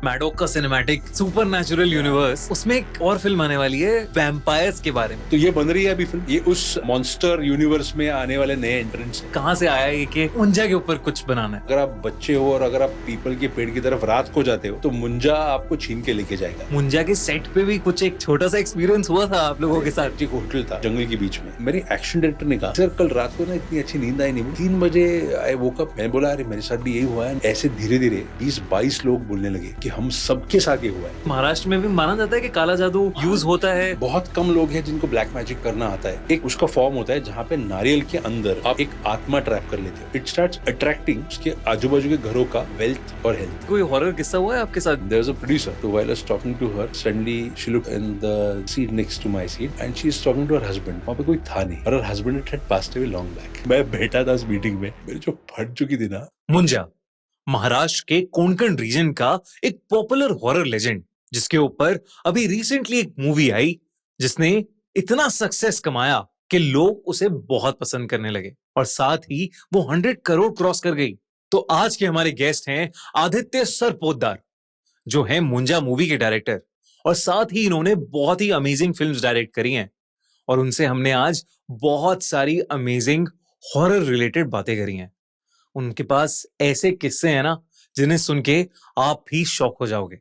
Maddock का cinematic supernatural universe, उसमें एक और फिल्म आने वाली है वैम्पायर्स के बारे में। तो ये बन रही है अभी फिल्म, ये उस मॉन्स्टर यूनिवर्स में आने वाले नए एंट्रेंस है। कहाँ से आया ये कि मुंजा के ऊपर कुछ बनाना है? अगर आप बच्चे हो और अगर आप पीपल के पेड़ की तरफ रात को जाते हो तो मुंजा आपको छीन के लेके जाएगा। मुंजा के सेट पे भी कुछ एक छोटा सा एक्सपीरियंस हुआ था आप लोगों के साथ। एक होटल था जंगल के बीच में। मेरे एक्शन डायरेक्टर ने कहा सर कल रात को ना इतनी अच्छी नींद आई नहीं, 3 बजे आई वोक अप। मैंने बोला अरे मेरे साथ भी यही हुआ है। ऐसे धीरे धीरे 20-22 लोग बोलने लगे कि हम सबके साथ ये हुआ है। महाराष्ट्र में भी माना जाता है कि काला जादू यूज होता है। बहुत कम लोग हैं जिनको ब्लैक मैजिक करना आता है। एक उसका फॉर्म होता है जहाँ पे नारियल के अंदर आप एक आत्मा ट्रैप कर लेते हो। इट स्टार्ट्स अट्रैक्टिंग उसके आजू बाजू के घरों का वेल्थ और हेल्थ। कोई हॉरर किस्सा हुआ है आपके साथ? There was a producer. So while I was talking to her, suddenly she looked in the seat next to my seat and she is talking to her husband. वहाँ पे कोई था नहीं और her husband had passed away long back. मैं बैठा था उस मीटिंग में, मेरी जो फट चुकी थी ना। मुंजा महाराष्ट्र के कोंकण रीजन का एक पॉपुलर हॉरर लेजेंड, जिसके ऊपर अभी रिसेंटली एक मूवी आई जिसने इतना सक्सेस कमाया कि लोग उसे बहुत पसंद करने लगे और साथ ही वो 100 करोड़ क्रॉस कर गई। तो आज के हमारे गेस्ट हैं आदित्य सरपोतदार, जो है मुंजा मूवी के डायरेक्टर और साथ ही इन्होंने बहुत ही अमेजिंग फिल्म्स डायरेक्ट करी हैं और उनसे हमने आज बहुत सारी अमेजिंग हॉरर रिलेटेड बातें करी हैं। उनके पास ऐसे किस्से हैं ना जिन्हें सुन के आप भी शॉक हो जाओगे।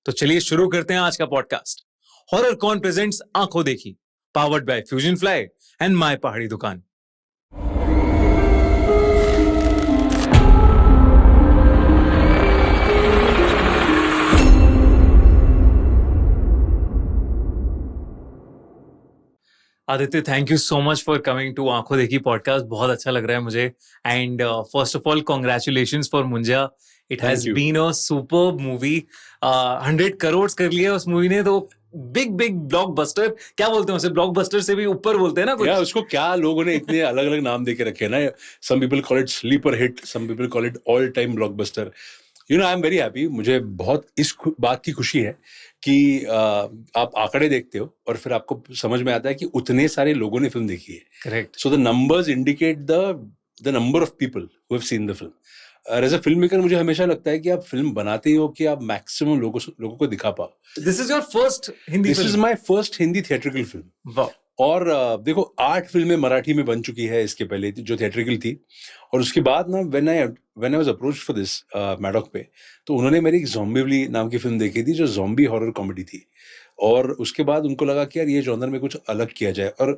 तो चलिए शुरू करते हैं आज का पॉडकास्ट। हॉरर कॉन प्रेजेंट्स आंखों देखी, powered by fusion fly and my पहाड़ी दुकान। Aditya, thank you so much for coming to आंखों देखी पॉडकास्ट। बहुत अच्छा लग रहा है मुझे। And first of all congratulations for Munjya. It has been a superb movie. 100 crore कर लिया उस मूवी ने, तो बिग बिग ब्लॉकबस्टर। क्या बोलते हैं उसे? ब्लॉकबस्टर से भी ऊपर बोलते हैं ना कुछ? या उसको क्या लोगों ने इतने अलग अलग नाम देके रखे हैं ना। Some people call it sleeper hit, some people call it all time blockbuster. You know I am very happy. मुझे बहुत इस बात की खुशी है कि आप आंकड़े देखते हो और फिर आपको समझ में आता है कि उतने सारे लोगों ने फिल्म देखी है। Correct. So the numbers indicate the number of people who have seen the film. As a film maker मुझे हमेशा लगता है कि आप फिल्म बनाते हो कि आप मैक्सिमम लोगों को दिखा पाओ। This is your first Hindi this film? Is my first Hindi theatrical film. वाह। और देखो 8 फिल्में मराठी में बन चुकी है इसके पहले जो थिएट्रिकल थी। और उसके बाद ना when I was approached for this Maddock पे, तो उन्होंने मेरी एक ज़ॉम्बिवली नाम की फिल्म देखी थी जो ज़ॉम्बी हॉरर कॉमेडी थी। और उसके बाद उनको लगा कि यार ये जॉनर में कुछ अलग किया जाए। और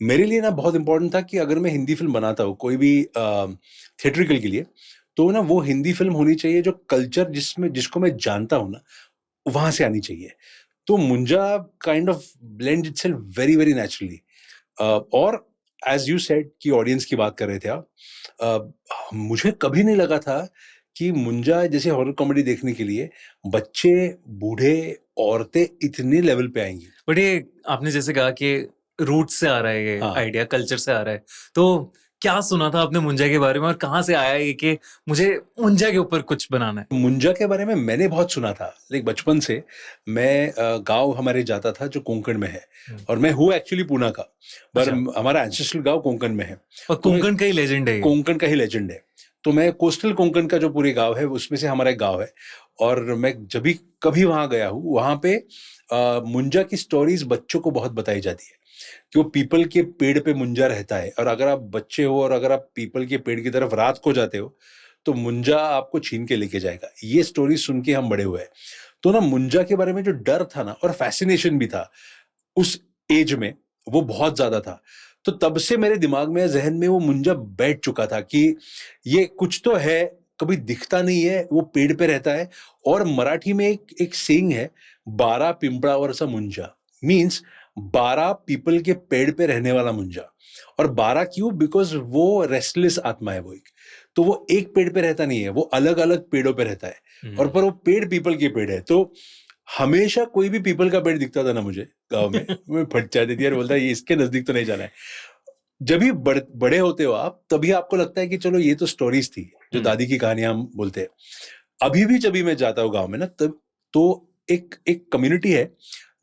मेरे लिए ना बहुत इंपॉर्टेंट था कि अगर मैं हिंदी फिल्म बनाता हूँ कोई भी थिएट्रिकल के लिए, तो ना वो हिंदी फिल्म होनी चाहिए जो कल्चर जिसको मैं जानता हूँ ना वहां से आनी चाहिए। तो Munjya kind of blend itself very very naturally. और एज यू सेड कि ऑडियंस की बात कर रहे थे आप, मुझे कभी नहीं लगा था कि मुंजा जैसे हॉरर कॉमेडी देखने के लिए बच्चे, बूढ़े, औरतें इतने लेवल पे आएंगी। बट ये आपने जैसे कहा कि रूट से आ रहा है, ये हाँ। आइडिया कल्चर से आ रहा है, तो क्या सुना था आपने मुंजा के बारे में और कहाँ से आया ये कि मुझे मुंजा के ऊपर कुछ बनाना है? मुंजा के बारे में मैंने बहुत सुना था, लेकिन बचपन से मैं गांव हमारे जाता था जो कोंकण में है। और मैं हूँ एक्चुअली पूना का, पर हमारा एंसेस्ट्रल गांव कोंकण में है और कोंकण का ही लेजेंड है ये। कोंकण का ही लेजेंड है। तो मैं कोस्टल कोंकण का जो पूरे गांव है उसमें से हमारा एक गांव है। और मैं जब भी कभी वहां गया हूँ वहां पे मुंजा की स्टोरीज बच्चों को बहुत बताई जाती है कि वो पीपल के पेड़ पे मुंजा रहता है और अगर आप बच्चे हो और अगर आप पीपल के पेड़ की तरफ रात को जाते हो तो मुंजा आपको छीन के लेके जाएगा। ये स्टोरी सुन के हम बड़े हुए हैं। तो ना मुंजा के बारे में जो डर था ना और फैसिनेशन भी था उस एज में, वो बहुत ज्यादा था। तो तब से मेरे दिमाग में, जहन में वो मुंजा बैठ चुका था कि ये कुछ तो है, कभी दिखता नहीं है, वो पेड़ पे रहता है। और मराठी में एक सेइंग है, 12 पिंपळावरचा मुंजा, मीन्स 12 पीपल के पेड़ पे रहने वाला मुंजा। और 12 क्यों? बिकॉज वो रेस्टलेस आत्मा है वो एक। तो वो एक पेड़ पे रहता नहीं है, वो अलग अलग पेड़ों पे रहता है। और पर वो पेड़ पीपल के पेड़ है। तो हमेशा कोई भी पीपल का पेड़ दिखता था ना मुझे गांव में, मैं फट जाती थी और बोलता ये इसके नजदीक तो नहीं जाना है। जब भी बड़े होते हो आप, तभी आपको लगता है कि चलो ये तो स्टोरीज थी, जो दादी की कहानियां हम बोलते हैं। अभी भी जब भी मैं जाता हूँ गांव में ना, तब तो एक कम्युनिटी है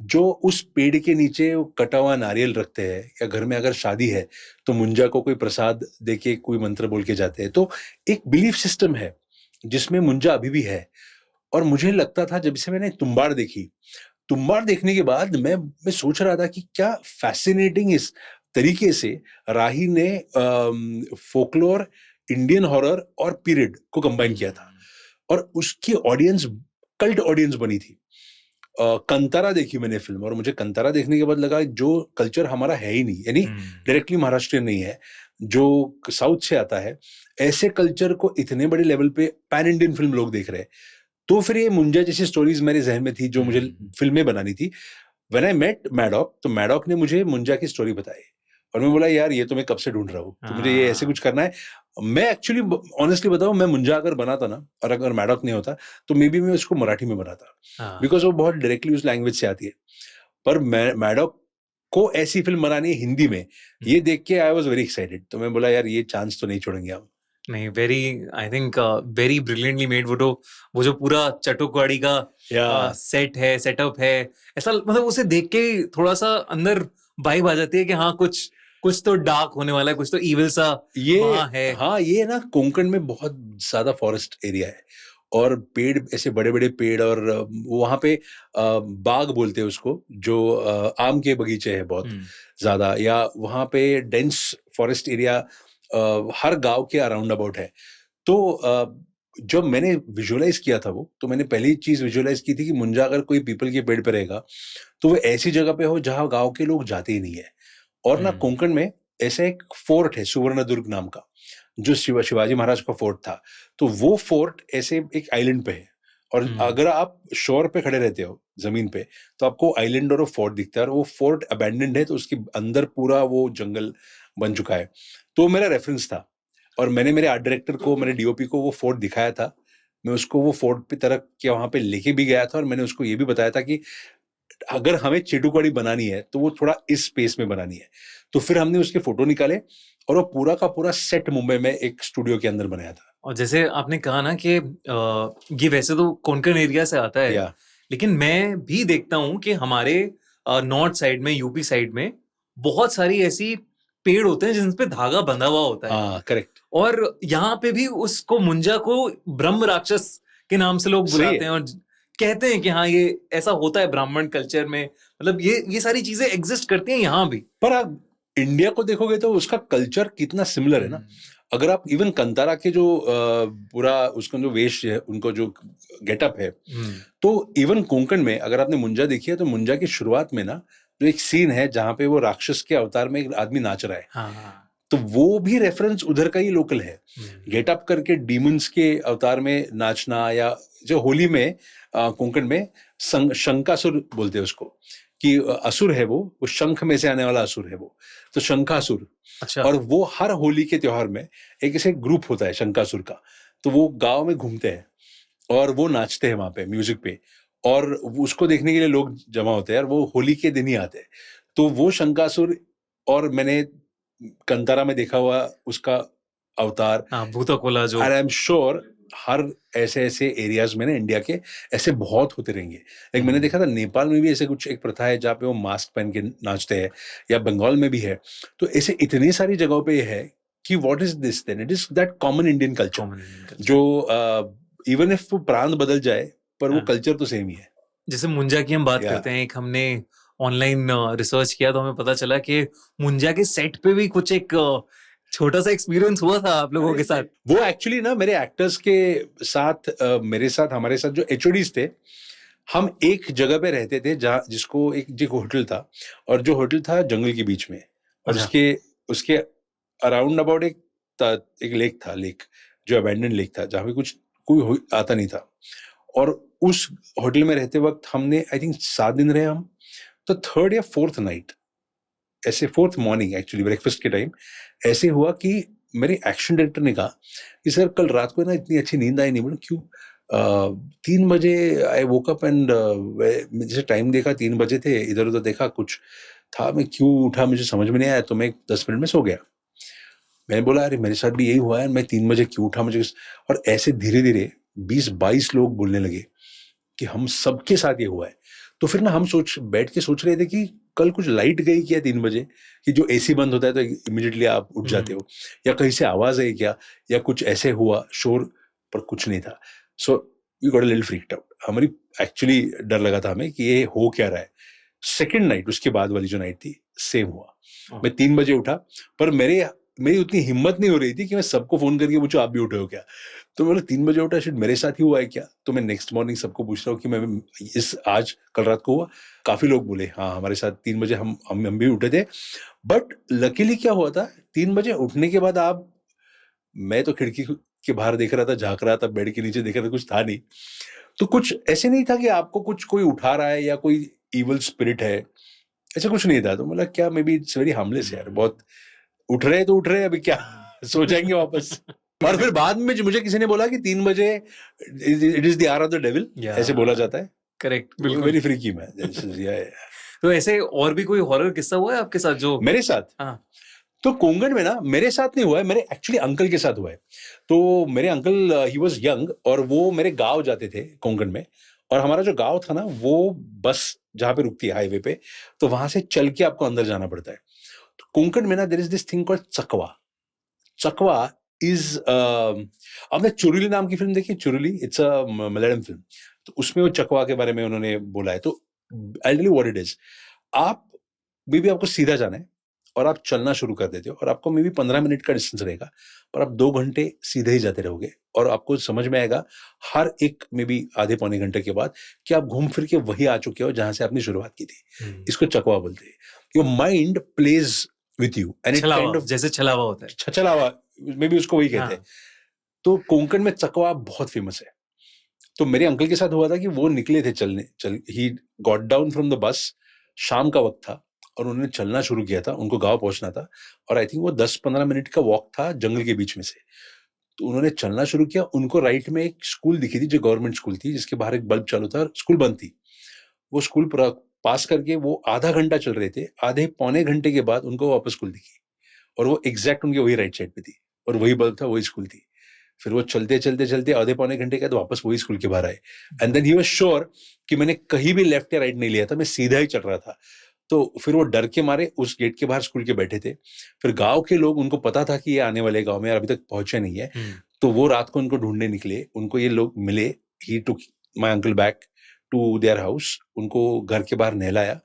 जो उस पेड़ के नीचे कटा हुआ नारियल रखते हैं, या घर में अगर शादी है तो मुंजा को कोई प्रसाद देके कोई मंत्र बोल के जाते हैं। तो एक बिलीफ सिस्टम है जिसमें मुंजा अभी भी है। और मुझे लगता था, जब से मैंने तुम्बाड़ देखी, तुम्बाड़ देखने के बाद मैं सोच रहा था कि क्या फैसिनेटिंग इस तरीके से राही ने फोकलोर, इंडियन हॉरर और पीरियड को कंबाइन किया था, और उसकी ऑडियंस कल्ट ऑडियंस बनी थी। कंतारा देखी मैंने फिल्म, और मुझे कंतारा देखने के बाद लगा जो कल्चर हमारा है ही नहीं, यानी डायरेक्टली महाराष्ट्रियन नहीं है, जो साउथ से आता है, ऐसे कल्चर को इतने बड़े लेवल पे पैन इंडियन फिल्म लोग देख रहे हैं। तो फिर ये मुंजा जैसी स्टोरीज मेरे जहन में थी जो मुझे फिल्में बनानी थी। व्हेन आई मेट मैडॉक, तो मैडॉक ने मुझे मुंजा की स्टोरी बताई, और मैं बोला यार ये तो मैं कब से ढूंढ रहा हूँ, तो मुझे ये ऐसे कुछ करना है। मैं एक्चुअली ऑनेस्टली बताऊं, मैं मुंजा अगर बनाता ना, और अगर मैडॉक नहीं होता, तो मे बी मैं उसको मराठी में बनाता, बिकॉज वो बहुत डायरेक्टली उस लैंग्वेज से आती है। पर मैडॉक को ऐसी फिल्म बनानी है हिंदी में, ये देख के आई वॉज वेरी एक्साइटेड। तो मैं बोला यार ये चांस तो नहीं छोड़ेंगे हम। नहीं, very, I think very brilliantly made. वो जो पूरा चटुकवाड़ी का सेट है, सेटअप है, ऐसा मतलब उसे देख के थोड़ा सा अंदर वाइब आ जाती है कि हाँ कुछ तो डार्क होने वाला है, कुछ तो इविल सा वहाँ है। हाँ, ये ना कोंकण में बहुत ज्यादा फॉरेस्ट एरिया है, और पेड़, ऐसे बड़े बड़े पेड़, और वहाँ पे बाग बोलते हैं उसको, जो आम के बगीचे हैं बहुत ज्यादा, या वहाँ पे डेंस फॉरेस्ट एरिया हर गांव के अराउंड अबाउट है। तो जब मैंने विजुअलाइज किया था वो, तो मैंने पहली चीज विजुअलाइज की थी कि मुंजा अगर कोई पीपल के पेड़ पे रहेगा, तो वो ऐसी जगह पे हो जहाँ गांव के लोग जाते ही नहीं है। और ना कोंकण में ऐसा एक फोर्ट है सुवर्णदुर्ग नाम का, जो शिवाजी महाराज का फोर्ट था। तो वो फोर्ट ऐसे एक आइलैंड पे है, और अगर आप शोर पे खड़े रहते हो जमीन पे, तो आपको आइलैंड और वो फोर्ट दिखता है, और वो फोर्ट अबैंडन्ड है, तो उसके अंदर पूरा वो जंगल बन चुका है। तो मेरा रेफरेंस था, और मैंने मेरे आर्ट डायरेक्टर को, मेरे डीओपी को वो फोर्ट दिखाया था। मैं उसको वो फोर्ट पे तरह के वहां पे लेके भी गया था, और मैंने उसको ये भी बताया था कि अगर हमें चेटुकवाड़ी बनानी है तो वो थोड़ा इस स्पेस में बनानी है। तो फिर हमने उसके फोटो निकाले, और वो पूरा का पूरा सेट मुंबई में एक स्टूडियो के अंदर बनाया था। और जैसे आपने कहा ना कि ये वैसे तो कोंकण एरिया से आता है, लेकिन मैं भी देखता हूँ कि हमारे नॉर्थ साइड में, यूपी साइड में बहुत सारी ऐसी पेड़ होते हैं जिन पे धागा बंधा हुआ होता है। करेक्ट। और यहाँ पे भी उसको, मुंजा को ब्रह्म राक्षस के नाम से लोग बुलाते हैं, और कहते हैं कि हाँ ये ऐसा होता है ब्राह्मण कल्चर में। मतलब ये सारी चीजें एग्जिस्ट करती हैं यहाँ भी। पर आप इंडिया को देखोगे तो उसका कल्चर कितना सिमिलर है ना। अगर आप इवन कंतारा के जो पूरा उसका जो वेश है, उनको जो गेटअप है, तो इवन कोंकण में अगर आपने मुंजा देखी है, तो मुंजा की शुरुआत में ना जो एक सीन है जहां पे वो राक्षस के अवतार में एक आदमी नाच रहा है, तो वो भी रेफरेंस उधर का ही लोकल है। गेटअप करके डीमंस के अवतार में नाचना, या जो होली में कोंकण में शंकासुर बोलते हैं उसको, कि असुर है वो शंख में से आने वाला असुर है वो, तो शंखासुर। अच्छा। और वो हर होली के त्योहार में एक ऐसे ग्रुप होता है शंकासुर का, तो वो गांव में घूमते हैं और वो नाचते हैं वहां पे म्यूजिक पे, और उसको देखने के लिए लोग जमा होते हैं, और वो होली के दिन ही आते हैं। तो वो शंकासुर, और मैंने कंतारा में देखा हुआ उसका अवतार, भूतकोला जो, आई एम श्योर हर ऐसे ऐसे एरियाज में ना इंडिया के ऐसे बहुत होते रहेंगे। एक मैंने देखा था नेपाल में भी ऐसे कुछ एक प्रथा है जहाँ पे वो मास्क पहन के नाचते हैं, या बंगाल में भी है। तो ऐसे इतनी सारी जगहों पे है कि what is this then, it is that common Indian culture, जो इवन इफ वो प्रांत बदल जाए पर वो कल्चर तो सेम ही है। जैसे मुंजा की हम बात करते हैं, एक हमने ऑनलाइन रिसर्च किया तो हमें पता चला कि मुंजा के सेट पे भी कुछ एक छोटा सा एक्सपीरियंस हुआ था आप लोगों के साथ। वो एक्चुअली ना मेरे एक्टर्स के साथ, मेरे साथ, हमारे साथ जो एचओडीज थे, हम एक जगह पे रहते थे जहाँ जिसको एक होटल था, और जो होटल था जंगल के बीच में, और उसके अराउंड अबाउट एक लेक था, लेक जो अबैंडन लेक था, जहाँ पे कोई आता नहीं था। और उस होटल में रहते वक्त हमने आई थिंक 7 दिन रहे हम। तो 3rd या 4th नाइट, ऐसे 4th मॉर्निंग एक्चुअली ब्रेकफास्ट के टाइम ऐसे हुआ कि मेरे एक्शन डायरेक्टर ने कहा कि सर कल रात को ना इतनी अच्छी नींद आई नहीं। बोला क्यों? 3 बजे आई वोक अप एंड जैसे टाइम देखा 3 बजे थे, इधर उधर देखा कुछ था, मैं क्यों उठा मुझे समझ में नहीं आया, तो मैं 10 मिनट में सो गया। मैंने बोला अरे मेरे साथ भी यही हुआ है, मैं 3 बजे क्यों उठा मुझे। और ऐसे धीरे धीरे 20-22 लोग बोलने लगे कि हम सबके साथ ये हुआ है। तो फिर ना हम बैठ के सोच रहे थे कि कल कुछ लाइट गई क्या 3 बजे, कि जो एसी बंद होता है तो इमीडिएटली आप उठ जाते हो, या कहीं से आवाज आई क्या, या कुछ ऐसे हुआ शोर, पर कुछ नहीं था। So we got a little freaked out. हमारी एक्चुअली डर लगा था हमें कि ये हो क्या रहा है. सेकेंड नाइट, उसके बाद वाली जो नाइट थी, सेम हुआ. मैं 3 बजे उठा, पर मेरी उतनी हिम्मत नहीं हो रही थी कि मैं सबको फोन करके पूछूं आप भी उठे हो क्या. तो मैं 3 बजे उठा, शायद मेरे साथ ही हुआ है क्या. तो मैं नेक्स्ट मॉर्निंग सबको पूछ रहा हूँ कि मैं आज कल रात को हुआ. काफी लोग बोले हाँ हमारे साथ 3 बजे हम भी उठे थे. बट लकीली क्या हुआ था, 3 बजे उठने के बाद मैं तो खिड़की के बाहर देख रहा था, झांक रहा था, बेड के नीचे देख रहा था, कुछ था नहीं. तो कुछ ऐसे नहीं था कि आपको कोई उठा रहा है या कोई इवल स्पिरिट है, ऐसा कुछ नहीं था. तो मतलब क्या, may be it's very harmless यार. बहुत उठ रहे हैं तो उठ रहे हैं, अभी क्या सो जाएंगे वापस. और फिर बाद में मुझे किसी ने बोला कि 3 बजे it is the hour of the devil, ऐसे बोला जाता है. करेक्ट, बिल्कुल. Very freaky man. तो ऐसे और भी कोई हॉरर किस्सा हुआ है आपके साथ जो मेरे साथ? हाँ. तो कोंगण में ना मेरे साथ नहीं हुआ है, मेरे एक्चुअली अंकल के साथ हुआ है. तो मेरे अंकल ही वाज यंग और वो मेरे गांव जाते थे कोंगण में. और हमारा जो गांव था ना, वो बस जहां पे रुकती है हाईवे पे, तो वहां से चल के आपको अंदर जाना पड़ता है. तो कोंकण में ना there is this thing called chakwa. Chakwa is आपने चुरुली नाम की फिल्म देखी? Churuli, it's a Malayalam film. तो उसमें वो चकवा के बारे में उन्होंने बोला है. तो I tell you what it is. आप बेबी आपको सीधा जाना है और आप चलना शुरू कर देते हो और आपको मे बी 15 मिनट का डिस्टेंस रहेगा, पर आप 2 घंटे सीधे ही जाते रहोगे और आपको समझ में आएगा हर एक मे बी आधे पौने घंटे के बाद कि आप घूम फिर के वही आ चुके हो जहां से आपने शुरुआत की थी. इसको चकवा बोलते हैं. Your mind plays with you and it kind of जैसे छलावा होता है. छछलावा, मे बी उसको वही कहते हैं. तो कोंकण में चकवा बहुत फेमस है. तो मेरे अंकल के साथ हुआ था कि वो निकले थे he got down from the bus, शाम का वक्त था और उन्होंने चलना शुरू किया था. उनको गांव पहुंचना था और आई थिंक वो 10-15 मिनट का वॉक था जंगल के बीच में से. तो उन्होंने चलना शुरू किया. उनको राइट में एक स्कूल दिखी थी जो गवर्नमेंट स्कूल थी, जिसके बाहर एक बल्ब चालू था और स्कूल बंद थी. वो स्कूल पास करके वो आधा घंटा चल रहे थे. आधे पौने घंटे के बाद उनको वापस स्कूल दिखी और वो एग्जैक्ट उनके वही राइट साइड पे थी और वही बल्ब था, वही स्कूल थी. फिर वो चलते चलते चलते आधे पौने घंटे के बाद वापस वही स्कूल के बाहर आए. And then he was sure कि मैंने कहीं भी लेफ्ट या राइट नहीं लिया था, मैं सीधा ही चल रहा था. तो फिर वो डर के मारे उस गेट के बाहर स्कूल के बैठे थे. फिर गांव के लोग, उनको पता था कि ये आने वाले गांव में अभी तक पहुंचे नहीं है. तो वो रात को उनको ढूंढने निकले. उनको ये लोग मिले. He took my uncle back to their house. उनको घर के बाहर नहलाया,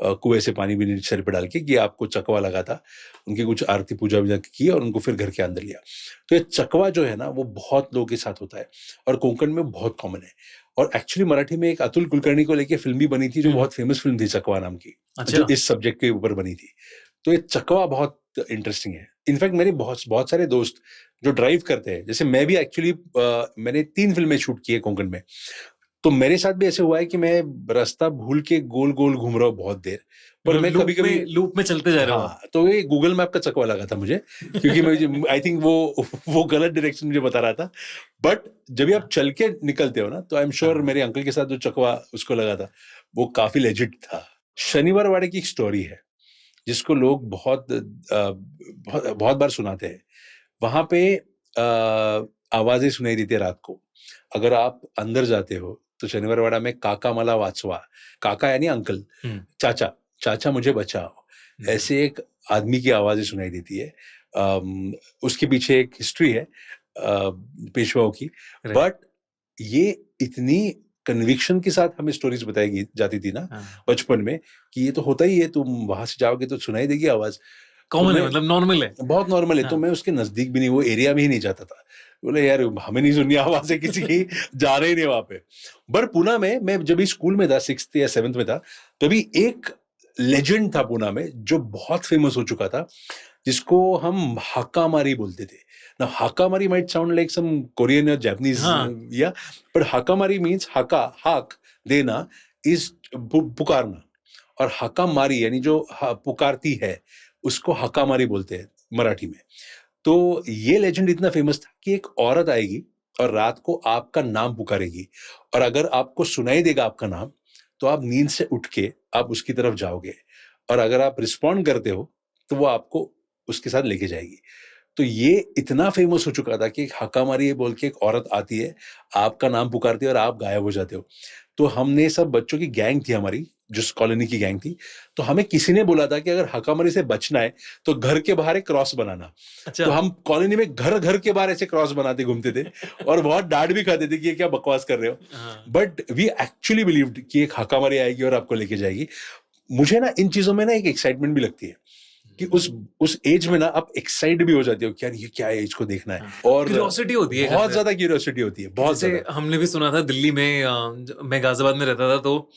कुएं से पानी भी सर पे डाल के कि आपको चकवा लगा था. उनकी कुछ आरती पूजा वूजा की और उनको फिर घर के अंदर लिया. तो ये चकवा जो है ना, वो बहुत लोगों के साथ होता है और कोंकण में बहुत कॉमन है. और एक्चुअली मराठी में एक अतुल कुलकर्णी को लेके फिल्म भी बनी थी जो बहुत फेमस फिल्म थी, चकवा नाम की, जो इस सब्जेक्ट के ऊपर बनी थी. तो ये चकवा बहुत इंटरेस्टिंग है. इनफैक्ट मेरे बहुत सारे दोस्त जो ड्राइव करते हैं, जैसे मैं भी एक्चुअली मैंने 3 फिल्में शूट की है कोंकण में. तो मेरे साथ भी ऐसे हुआ है कि मैं रास्ता भूल के गोल गोल घूम रहा हूँ बहुत देर, पर मैं कभी कभी लूप में चलते जा रहा हूँ. हाँ, तो ये गूगल मैप का चकवा लगा था मुझे, क्योंकि मुझे आई थिंक वो गलत डायरेक्शन मुझे बता रहा था. बट जब आप चल के निकलते हो ना, तो आई एम श्योर मेरे अंकल के साथ जो चकवा उसको लगा था वो काफी लेजिट था. शनिवार वाड़े की एक स्टोरी है जिसको लोग बहुत बार सुनाते हैं. वहां पे आवाजें सुनाई देती है रात को. अगर आप अंदर जाते हो तो शनिवार वाड़ा में काका मला वाचवा, काका यानी अंकल, चाचा, चाचा मुझे बचाओ, ऐसे एक आदमी की आवाजें सुनाई देती है. उसके पीछे एक हिस्ट्री है पेशवाओं की. बट ये इतनी कन्विक्शन के साथ हमें स्टोरीज बताई जाती थी ना बचपन में कि ये तो होता ही है, तुम वहां से जाओगे तो सुनाई देगी आवाज. कॉमन है, मतलब नॉर्मल है, बहुत नॉर्मल है. तो मैं उसके नजदीक भी नहीं, वो एरिया में ही नहीं जाता था. बोले यार हमें नहीं सुननी आवाजें किसी की, जा रहे ही नहीं वहां पे. बट पुणे में मैं जब स्कूल में था, 6th या 7th में था, तभी एक लेजेंड था पुणे में जो बहुत फेमस हो चुका था, जिसको हम हाकामारी बोलते थे. ना हाकामारी might sound like some Korean या जापानीज या, बट हाकामारी मीन्स हाक देना इज पुकारना, और हाकामारी यानी जो पुकारती है उसको हकामारी बोलते हैं मराठी में. तो ये लेजेंड इतना फेमस था कि एक औरत आएगी और रात को आपका नाम पुकारेगी, और अगर आपको सुनाई देगा आपका नाम तो आप नींद से उठ के आप उसकी तरफ जाओगे, और अगर आप रिस्पॉन्ड करते हो तो वो आपको उसके साथ लेके जाएगी. तो ये इतना फेमस हो चुका था कि एक हकामारी बोल के एक औरत आती है, आपका नाम पुकारती है और आप गायब हो जाते हो. तो हमने सब बच्चों की गैंग थी हमारी, जिस कॉलोनी की गैंग थी, तो हमें किसी ने बोला था कि अगर हकामरी से बचना है तो घर के बाहर एक क्रॉस बनाना। अच्छा। तो हम कॉलोनी में घर घर के बाहर ऐसे क्रॉस बनाते घूमते थे और बहुत डांट भी खाते थे कि ये क्या बकवास कर रहे हो। हाँ। बट वी एक्चुअली बिलीव्ड कि एक हकामरी आएगी और आपको लेके जाएगी। मुझे ना इन चीजों में ना एक एक्साइटमेंट भी लगती है कि उस एज में ना आप एक्साइट भी हो जाते हो कि यार ये क्या है, इसको देखना है। और क्यूरियोसिटी होती है बहुत ज्यादा क्यूरियोसिटी होती है, बहुत जैसे ज्यादा। हमने भी सुना था दिल्ली में मैं गाजियाबाद में रहता था तो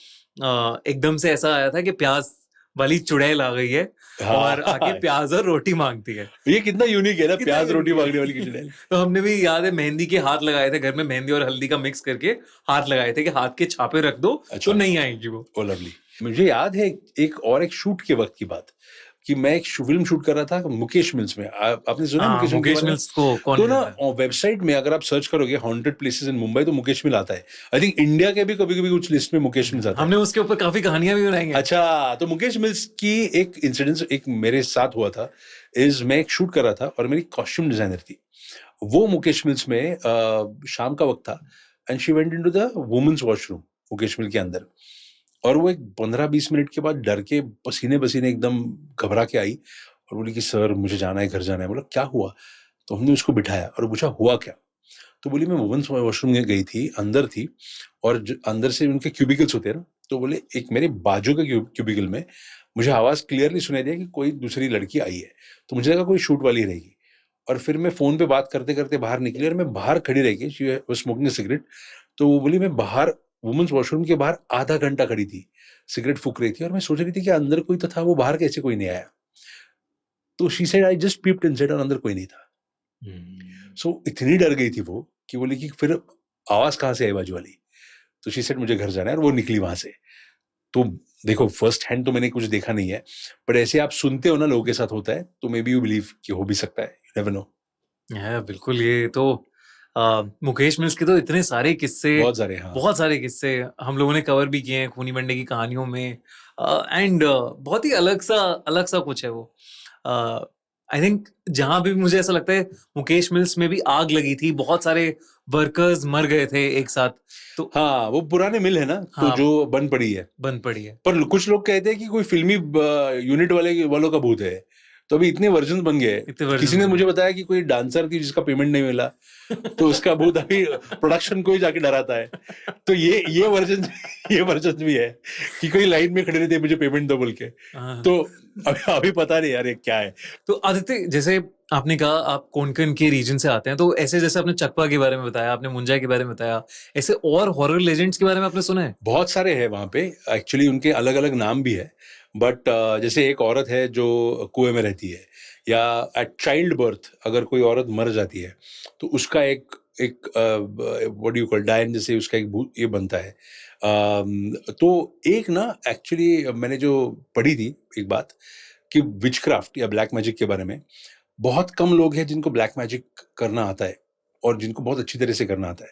एकदम से ऐसा आया था कि प्याज वाली चुड़ैल आ गई है और आके हाँ, प्याज और रोटी मांगती है। ये कितना यूनिक है ना, कितना प्याज रोटी unique है। मांगने वाली की चुड़ैल। तो हमने भी याद है मेहंदी के हाथ लगाए थे घर में, मेहंदी और हल्दी का मिक्स करके हाथ लगाए थे कि हाथ के छापे रख दो तो अच्छा। नहीं आएगी वो। Oh lovely. मुझे याद है एक शूट के वक्त की बात कि मैं एक फिल्म शूट कर रहा था मुकेश मिल्स में। आपने सुना है हाँ, मुकेश मिल्स के मुकेश बारे में? मिल्स को कौन तो नहीं ना जानता है? वेबसाइट में अगर आप सर्च करोगे हॉन्टेड प्लेसेस इन मुंबई तो मुकेश मिल आता है। आई थिंक इंडिया के भी कभी-कभी कुछ लिस्ट में मुकेश मिल्स आता है। हमने उसके ऊपर काफी कहानियां भी बनाई हैं। अच्छा, तो मुकेश मिल्स की एक इंसिडेंस एक मेरे साथ हुआ था। मैं एक शूट कर रहा था और मेरी कॉस्ट्यूम डिजाइनर थी। वो मुकेश मिल्स में शाम का वक्त था and she went into the women's washroom Mukesh mill के अंदर। और वो एक 15-20 मिनट के बाद डर के पसीने-पसीने एकदम घबरा के आई और बोली कि सर मुझे जाना है, घर जाना है। बोला क्या हुआ? तो हमने उसको बिठाया और पूछा हुआ क्या? तो बोली मैं वुमेन्स वॉशरूम में गई थी, अंदर थी और अंदर से उनके क्यूबिकल्स होते हैं ना, तो बोले एक मेरे बाजू के क्यूबिकल में मुझे आवाज क्लियरली सुनाई दी कि कोई दूसरी लड़की आई है। तो मुझे लगा कोई शूट वाली रहेगी और फिर मैं फोन पे बात करते करते बाहर निकली और मैं बाहर खड़ी रह गई, she was smoking a cigarette. तो वो बोली मैं बाहर वुमेन्स वॉशरूम के बाहर आधा घंटा खड़ी थी, सिगरेट फूक रही थी और मैं सोच रही थी कि अंदर कोई तो था, वो बाहर कैसे कोई नहीं आया। तो she said I just peeped inside और अंदर कोई नहीं था। सो इतनी डर गई थी वो कि बोली कि फिर आवाज कहाँ से आई बाजू वाली। तो शी सेड मुझे घर जाना है और वो निकली वहां से। तो देखो फर्स्ट हैंड तो मैंने कुछ देखा नहीं है, बट ऐसे आप सुनते हो ना लोगों के साथ होता है तो मे बी यू बिलीव कि हो भी सकता है, यू नेवर नो। है बिल्कुल। ये तो मुकेश मिल्स के तो इतने सारे किस्से, बहुत सारे, हाँ। बहुत सारे किस्से हम लोगों ने कवर भी किए हैं खूनी बंडे की कहानियों में। एंड बहुत ही अलग सा कुछ है वो। आई थिंक जहां भी मुझे ऐसा लगता है मुकेश मिल्स में भी आग लगी थी, बहुत सारे वर्कर्स मर गए थे एक साथ। तो हाँ वो पुराने मिल है ना, तो हाँ, जो बंद पड़ी है। बंद पड़ी है। पर कुछ लोग कहते हैं कि कोई फिल्मी यूनिट वालों का भूत है। तो अभी इतने वर्जन बन गए। इतने किसी वर्जन ने बन मुझे गए। बताया कि कोई डांसर थी जिसका पेमेंट नहीं मिला, तो उसका भूत अभी प्रोडक्शन को ही जाके डराता है। तो ये वर्जन भी है कि कोई लाइन में खड़े रहते मुझे पेमेंट दो बोल के। हाँ। तो अभी पता नहीं यार ये क्या है। तो आदित्य, जैसे आपने कहा आप कोंकण के रीजन से आते हैं, तो ऐसे जैसे आपने चकपा के बारे में बताया, आपने मुंजा के बारे में बताया, ऐसे और हॉरर लेजेंड्स के बारे में आपने सुना है? बहुत सारे हैं वहां पे, एक्चुअली उनके अलग अलग नाम भी है। बट जैसे एक औरत है जो कुएं में रहती है, या एट चाइल्ड बर्थ अगर कोई औरत मर जाती है तो उसका एक एक व्हाट डू यू कॉल डायन, जैसे उसका एक भूत ये बनता है। तो एक ना एक्चुअली मैंने जो पढ़ी थी एक बात कि विचक्राफ्ट या ब्लैक मैजिक के बारे में, बहुत कम लोग हैं जिनको ब्लैक मैजिक करना आता है और जिनको बहुत अच्छी तरह से करना आता है।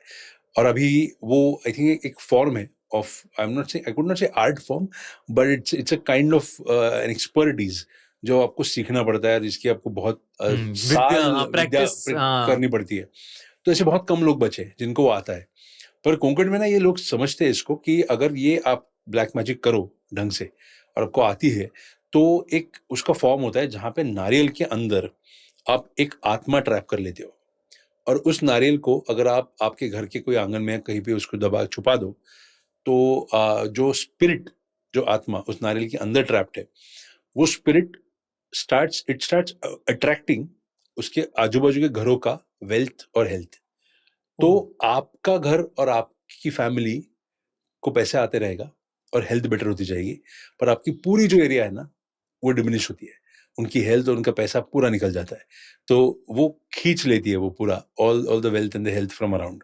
और अभी वो आई थिंक एक फॉर्म है ऑफ, आई कुड नॉट से art form, but it's a kind of an expertise जो आपको सीखना पड़ता है, जिसकी आपको बहुत विद्या, साल विद्या प्रैक्टिस। हाँ। करनी पड़ती है। तो ऐसे बहुत कम लोग बचे हैं जिनको वो आता है। पर कोंकण में ना ये लोग समझते हैं इसको कि अगर ये आप ब्लैक मैजिक करो ढंग से और आपको आती है, तो एक उसका फॉर्म होता है जहां पे नारियल के अंदर आप एक आत्मा ट्रैप कर लेते हो और उस नारियल को अगर आप आपके घर के कोई आंगन में कहीं पे उसको दबा छुपा दो, तो जो स्पिरिट, जो आत्मा उस नारियल के अंदर ट्रैप्ड है, वो स्पिरिट स्टार्ट्स अट्रैक्टिंग उसके आजू बाजू के घरों का वेल्थ और हेल्थ। तो आपका घर और आपकी फैमिली को पैसे आते रहेगा और हेल्थ बेटर होती जाएगी, पर आपकी पूरी जो एरिया है ना वो डिमिनिश होती है, उनकी हेल्थ और उनका पैसा पूरा निकल जाता है। तो वो खींच लेती है वो पूरा all the wealth and the health from around.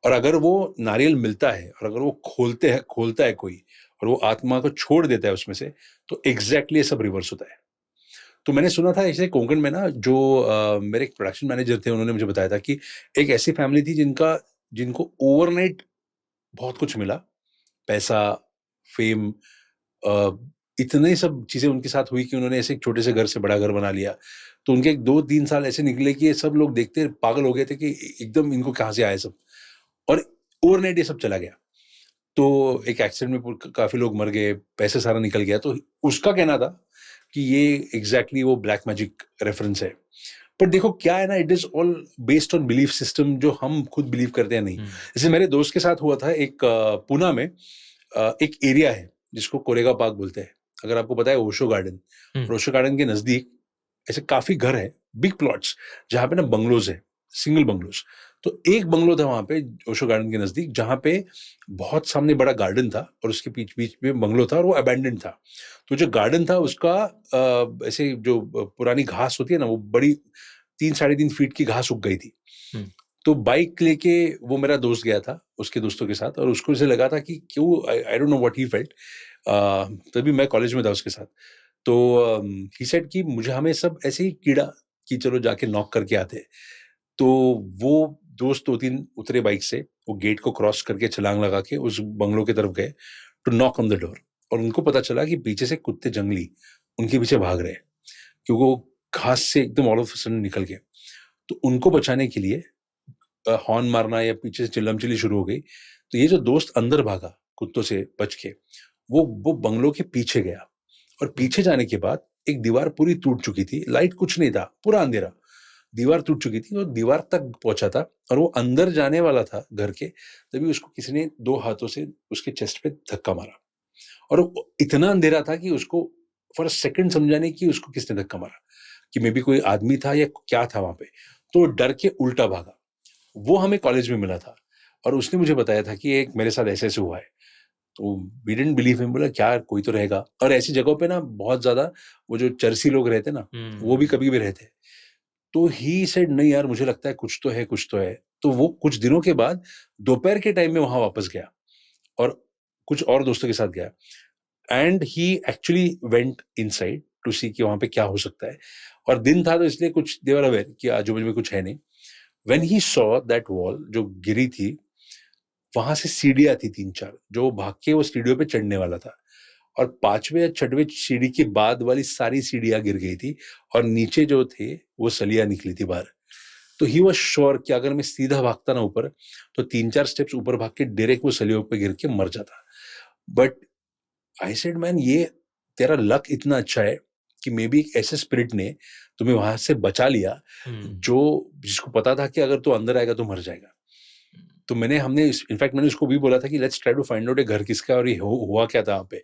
और अगर वो नारियल मिलता है और अगर वो खोलता है कोई और वो आत्मा को छोड़ देता है उसमें से, तो एग्जैक्टली ये सब रिवर्स होता है। तो मैंने सुना था ऐसे कोंकण में ना, जो मेरे एक प्रोडक्शन मैनेजर थे, उन्होंने मुझे बताया था कि एक ऐसी फैमिली थी जिनको ओवरनाइट बहुत कुछ मिला, पैसा, फेम, इतने सब चीजें उनके साथ हुई कि उन्होंने ऐसे एक छोटे से घर से बड़ा घर बना लिया। तो उनके 2-3 साल ऐसे निकले कि ये सब लोग देखते पागल हो गए थे कि एकदम इनको कहाँ से आया सब, और ओवरनाइट ये सब चला गया। तो एक एक्सीडेंट में काफी लोग मर गए, पैसे सारा निकल गया। तो उसका कहना था कि ये एग्जैक्टली वो ब्लैक मैजिक रेफरेंस है। पर देखो क्या है ना, it is all based on belief system, जो हम खुद बिलीव करते हैं नहीं। जैसे मेरे दोस्त के साथ हुआ था, एक पुणे में एक एरिया है जिसको कोरेगा पार्क बोलते हैं, अगर आपको पता है, ओशो गार्डन। ओशो गार्डन के नजदीक ऐसे काफी घर है, बिग प्लॉट्स, जहाँ पे ना बंगलोज है, सिंगल बंगलोज। तो एक बंगलो था वहां पे ओशो गार्डन के नजदीक, जहाँ पे बहुत सामने बड़ा गार्डन था और उसके बीच बीच में बंगलो था और वो अबैंडन था। तो जो गार्डन था उसका ऐसे जो पुरानी घास होती है ना, वो बड़ी 3-3.5 फीट की घास उग गई थी। तो बाइक लेके वो मेरा दोस्त गया था उसके दोस्तों के साथ, और उसको ऐसे लगा था कि क्यों, I don't know what he felt. तभी मैं कॉलेज में था उसके साथ। तो ही सेड कि मुझे, हमें सब ऐसे ही कीड़ा कि चलो जाके नॉक करके आते हैं। तो वो दोस्त 2-3 उतरे बाइक से, वो गेट को क्रॉस करके छलांग लगा के उस बंगलो की तरफ गए to knock on the door. और उनको पता चला कि पीछे से कुत्ते जंगली उनके पीछे भाग रहे हैं, क्योंकि वो घास से एकदम ऑल ऑफ सडन निकल गए। तो उनको बचाने के लिए हॉर्न मारना या पीछे से चिल्लम चिल्ली शुरू हो गई। तो ये जो दोस्त अंदर भागा कुत्तों से बच के, वो बंगलो के पीछे गया, और पीछे जाने के बाद एक दीवार पूरी टूट चुकी थी, लाइट कुछ नहीं था, पूरा अंधेरा, दीवार टूट चुकी थी, और दीवार तक पहुंचा था, और वो अंदर जाने वाला था घर के, तभी उसको किसी ने 2 हाथों से उसके चेस्ट पे धक्का मारा। और वो इतना अंधेरा था कि उसको फॉर अ सेकंड समझाने की उसको किसने धक्का मारा, कि मे बी कोई आदमी था या क्या था वहां पे। तो डर के उल्टा भागा। वो हमें कॉलेज में मिला था, और उसने मुझे बताया था कि एक मेरे साथ ऐसे ऐसे हुआ है। तो वी डिडंट बिलीव हिम, बोला क्या कोई तो रहेगा। और ऐसी जगहों पे ना बहुत ज्यादा वो जो चरसी लोग रहते ना, वो भी कभी भी रहते। तो ही सेड नहीं यार, मुझे लगता है कुछ तो है, कुछ तो है। तो वो कुछ दिनों के बाद दोपहर के टाइम में वहां वापस गया, और कुछ और दोस्तों के साथ गया, and he actually went inside to see कि वहां पे क्या हो सकता है। और दिन था तो इसलिए कुछ देवर अवेयर कि आजू बाजू में कुछ है नहीं। When he saw that wall जो गिरी थी, वहां से सीढ़ियां थी 3-4, जो वो भाग के वो सीढ़ियों पे चढ़ने वाला था, और 5वें या 6वें सीढ़ी के बाद वाली सारी सीढ़ियां गिर गई थी, और नीचे जो थे वो सलियां निकली थी बाहर। तो ही वॉज श्योर कि अगर मैं सीधा भागता ना ऊपर, तो 3-4 स्टेप्स ऊपर भाग के डायरेक्ट वो सलियों पे गिर के मर जाता। बट आई सेड मैन, ये तेरा लक इतना अच्छा है कि मे बी एक ऐसे स्पिरिट ने तुम्हें वहां से बचा लिया, जो जिसको पता था कि अगर तू अंदर आएगा तो मर जाएगा। तो हमने इनफैक्ट मैंने उसको भी बोला था कि let's try to find out ये घर किसका और ये हुआ क्या था वहाँ पे।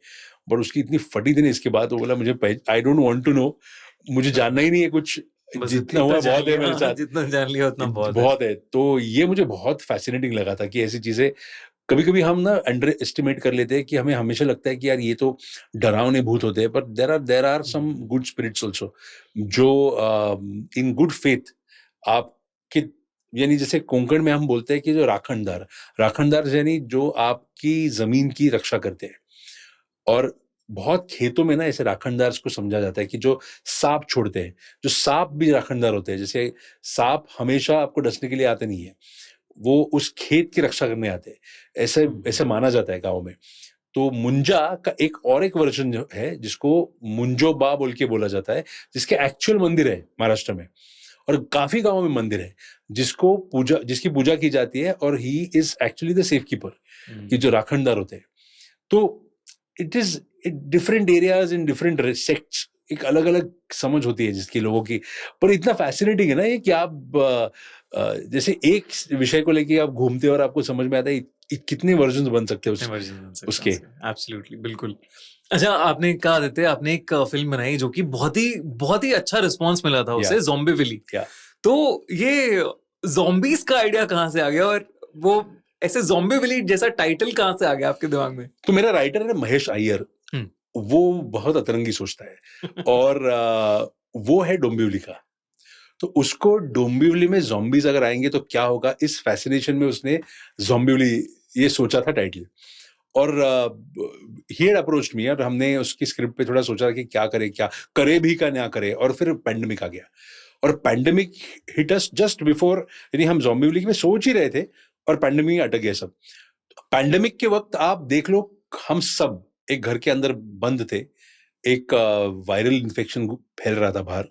बट उसकी इतनी फटी थी ना इसके बाद, वो बोला मुझे I don't want to know, मुझे जानना ही नहीं है कुछ, जितना हुआ बहुत है मेरे साथ, जितना जान लिया उतना बहुत है। तो ये मुझे बहुत फैसिनेटिंग लगा था कि ऐसी चीजें कभी कभी हम ना अंडर एस्टिमेट कर लेते हैं, कि हमें हमेशा लगता है कि यार ये तो डरावने भूत होते हैं, पर there are some good spirits also, जो इन गुड फेथ आपके, यानी जैसे कोंकण में हम बोलते हैं कि जो राखणदार यानी जो आपकी जमीन की रक्षा करते हैं। और बहुत खेतों में ना ऐसे राखणदार को समझा जाता है कि जो सांप छोड़ते हैं, जो सांप भी राखणदार होते हैं। जैसे सांप हमेशा आपको डसने के लिए आते नहीं है, वो उस खेत की रक्षा करने आते हैं, ऐसे ऐसे माना जाता है गांव में। तो मुंजा का एक वर्जन जो है, जिसको मुंजोबा बोल के बोला जाता है, जिसके एक्चुअल मंदिर है महाराष्ट्र में, और काफी गांवों में मंदिर है जिसकी पूजा की जाती है, और he is actually the safe keeper, कि जो राखणदार होते हैं। तो it is different areas in different sects, एक अलग अलग समझ होती है जिसकी लोगों की। पर इतना फैसिनेटिंग है ना ये, कि आप जैसे एक विषय को लेके आप घूमते हो और आपको समझ में आता है कितने वर्जन बन सकते हैं उसके। एब्सोल्युटली, बिल्कुल। अच्छा, आपने कहा देते आपने एक फिल्म बनाई जो कि बहुत ही अच्छा रिस्पांस मिला था उसे, ज़ॉम्बीविली। तो ये ज़ॉम्बीज का आइडिया कहाँ से आ गया, और वो ऐसे ज़ॉम्बीविली जैसा टाइटल कहाँ से आ गया आपके दिमाग में? तो मेरा राइटर है महेश अय्यर, वो बहुत अतरंगी सोचता है, और वो है डोंबिवली का। तो उसको डोंबिवली में ज़ॉम्बीज अगर आएंगे तो क्या होगा, इस फैसिनेशन में उसने ज़ॉम्बिवली ये सोचा था टाइटल। और ही हैड अप्रोच्ड मी, और हमने उसकी स्क्रिप्ट पे थोड़ा सोचा कि क्या करे भी का ना करे, और फिर पैंडेमिक आ गया, और pandemic hit us just before, यानी हम ज़ॉम्बिवली में सोच ही रहे थे और पैंडेमिक अटक गया सब। पैंडेमिक के वक्त आप देख लो, हम सब एक घर के अंदर बंद थे, एक वायरल इन्फेक्शन फैल रहा था बाहर,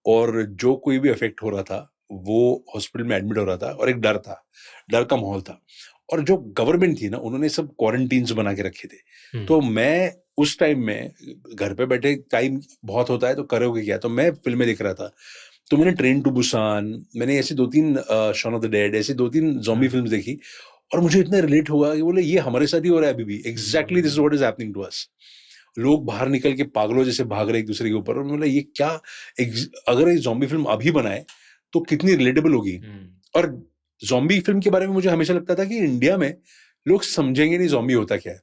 और जो कोई भी अफेक्ट हो रहा था वो हॉस्पिटल में एडमिट हो रहा था, और एक डर का माहौल था। और जो गवर्नमेंट थी ना, उन्होंने सब क्वारंटीन्स बना के रखे थे। तो मैं उस टाइम में घर पे बैठे, टाइम बहुत होता है तो करोगे क्या, तो मैं फिल्में देख रहा था। तो मैंने ट्रेन टू बुसान, मैंने ऐसी 2-3 शॉन ऑफ द डेड, ऐसी 2-3 ज़ॉम्बी फिल्म्स देखी और मुझे इतना रिलेट हुआ कि बोले ये हमारे साथ ही हो रहा है अभी भी। Exactly this is what is happening to us. लोग बाहर निकल के पागलों जैसे भाग रहे एक दूसरे के ऊपर, और बोला ये क्या, अगर ये ज़ॉम्बी फिल्म अभी बनाए तो कितनी रिलेटेबल होगी। और ज़ॉम्बी फिल्म के बारे में मुझे हमेशा लगता था कि इंडिया में लोग समझेंगे नहीं ज़ॉम्बी होता क्या है।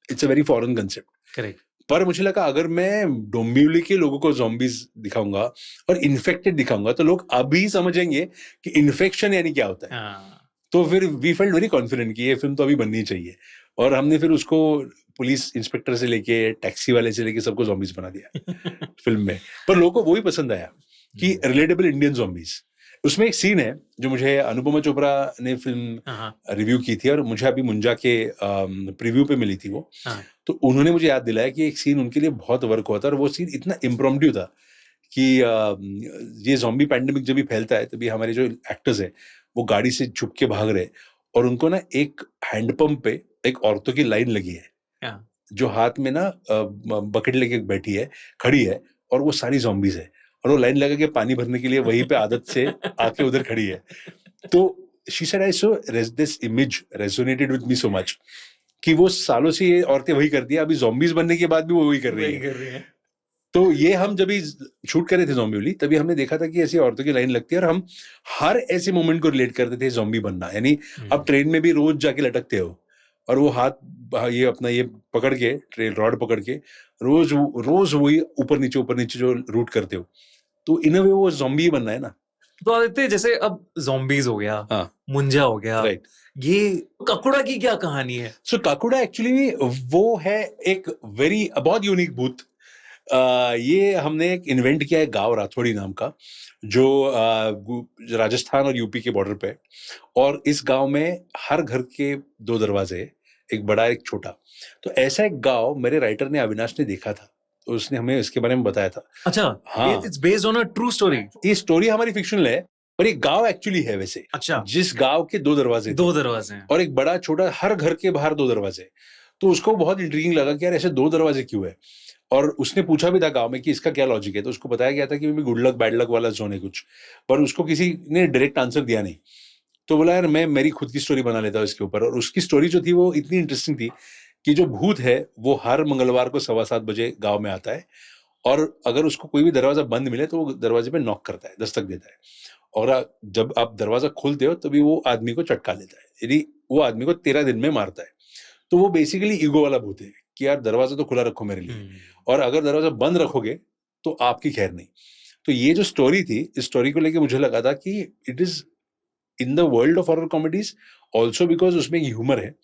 It's a very foreign concept. Correct. पर मुझे लगा अगर मैं डोंबिवली के लोगों को ज़ॉम्बीज दिखाऊंगा और इन्फेक्टेड दिखाऊंगा तो लोग अभी समझेंगे कि इन्फेक्शन यानी क्या होता है। तो फिर वी फेल्ट वेरी कॉन्फिडेंट कि ये फिल्म तो अभी बननी चाहिए, और हमने फिर उसको पुलिस इंस्पेक्टर से लेके टैक्सी वाले से लेके सबको ज़ॉम्बीज बना दिया फिल्म में। पर लोगों को वही पसंद आया कि रिलेटेबल इंडियन ज़ॉम्बीज। उसमें एक सीन है जो मुझे अनुपमा चोपड़ा ने फिल्म रिव्यू की थी और मुझे अभी मुंजा के प्रीव्यू पे मिली थी वो। तो उन्होंने मुझे याद दिलाया कि एक सीन उनके लिए बहुत वर्क हुआ था, और वो सीन इतना इम्प्रॉम्प्टू था कि ये ज़ॉम्बी पैंडेमिक जब भी फैलता है तभी हमारे जो एक्टर्स है वो गाड़ी से छुप के भाग रहे, और उनको ना एक हैंडपंप पे एक औरतों की लाइन लगी है जो हाथ में ना बकेट लेके बैठी है, खड़ी है, और वो सारी ज़ॉम्बीज है, और वो लाइन लगा के पानी भरने के लिए वहीं पे आदत से आके उधर खड़ी है। तो she said I so this image resonated with me so much कि वो सालों से ये औरतें वही करती है, अभी ज़ॉम्बीज बनने के बाद भी वो वही कर रही है। तो ये हम जब शूट कर रहे थे ज़ॉम्बीवली, तभी हमने देखा था कि ऐसी औरतों की लाइन लगती है, और हम हर ऐसे मोमेंट को रिलेट करते थे ज़ॉम्बी बनना। यानी अब ट्रेन में भी रोज जाके लटकते हो और वो हाथ ये अपना ये पकड़ के, ट्रेन रॉड पकड़ के रोज रोज वही ऊपर नीचे जो रूट करते हो, तो इन अ वे वो ज़ॉम्बी बनना है ना। तो आदित्य, जैसे अब ज़ॉम्बीज हो गया, मुंजा हो गया, राइट, ये ककुड़ा की क्या कहानी है? सो ककुड़ा एक्चुअली वो है एक वेरी बहुत यूनिक भूत। ये हमने एक इन्वेंट किया है गांव राथोड़ी नाम का, जो राजस्थान और यूपी के बॉर्डर पे, और इस गांव में हर घर के 2 दरवाजे, एक बड़ा एक छोटा। तो ऐसा एक गांव मेरे राइटर ने अविनाश ने देखा था, तो उसने हमें इसके बारे में बताया था। अच्छा, हाँ, it's based on a true story. ये स्टोरी हमारी फिक्शनल है, पर ये गांव एक्चुअली है वैसे। अच्छा, जिस गांव के 2 दरवाजे 2 दरवाजे हैं और एक बड़ा छोटा, हर घर के बाहर 2 दरवाजे। तो उसको बहुत इंट्रिगिंग लगा कि यार ऐसे 2 दरवाजे क्यों है, और उसने पूछा भी था गांव में कि इसका क्या लॉजिक है, तो उसको बताया गया था कि गुड लक बैड लक वाला जोन है कुछ, पर उसको किसी ने डायरेक्ट आंसर दिया नहीं। तो बोला यार मैं मेरी खुद की स्टोरी बना लेता हूँ इसके ऊपर, और उसकी स्टोरी जो थी वो इतनी इंटरेस्टिंग थी कि जो भूत है वो हर मंगलवार को 7:15 बजे गाँव में आता है, और अगर उसको कोई भी दरवाजा बंद मिले तो वो दरवाजे पे नॉक करता है, दस्तक देता है, और जब आप दरवाजा खोलते हो तभी वो आदमी को चटका लेता है, यदि वो आदमी को 13 दिन में मारता है। तो वो बेसिकली ईगो वाला भूत है कि यार दरवाजा तो खुला रखो मेरे लिए, और अगर दरवाजा बंद रखोगे तो आपकी खैर नहीं। तो ये जो स्टोरी थी, इस स्टोरी को लेके मुझे लगा था कि it is in the world of horror comedies also, because उसमें ह्यूमर है,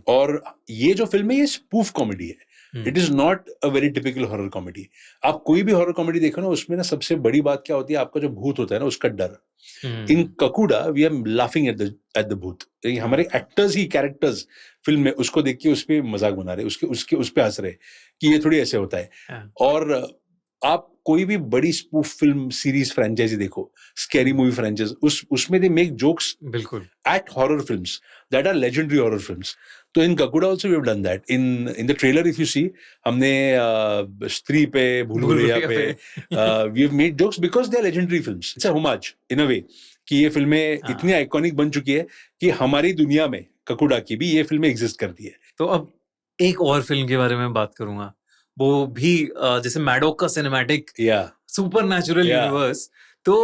और ये जो फिल्म है ये स्पूफ कॉमेडी है। It is not a very typical horror comedy. आप कोई भी हॉरर कॉमेडी देखो ना, उसमें ना सबसे बड़ी बात क्या होती है, आपका जो भूत होता है ना उसका डर। In Kakuda we are laughing at the भूत। हमारे एक्टर्स ही कैरेक्टर्स फिल्म में उसको देख के उस पर मजाक बना रहे, उसके उस पे हंस रहे कि ये थोड़ी ऐसे होता है। और आप कोई भी बड़ी स्पूफ फिल्म सीरीज फ्रेंचाइजी देखो, स्कैरी मूवी फ्रेंचाइज, उसमें दे मेक जोक्स बिल्कुल at horror films that are legendary horror films. तो in Kakuda also we have done that. In the trailer if you see, हमने स्त्री पे, भूल-भुलैया पे we have made jokes because they are legendary films. It's a homage in a way कि ये फिल्में इतनी iconic बन चुकी है कि हमारी दुनिया में ककुड़ा की भी ये फिल्में एग्जिस्ट करती है। तो अब एक और फिल्म के बारे में बात करूंगा, वो भी जैसे मैडोक का सिनेमैटिक सुपरनैचुरल यूनिवर्स, तो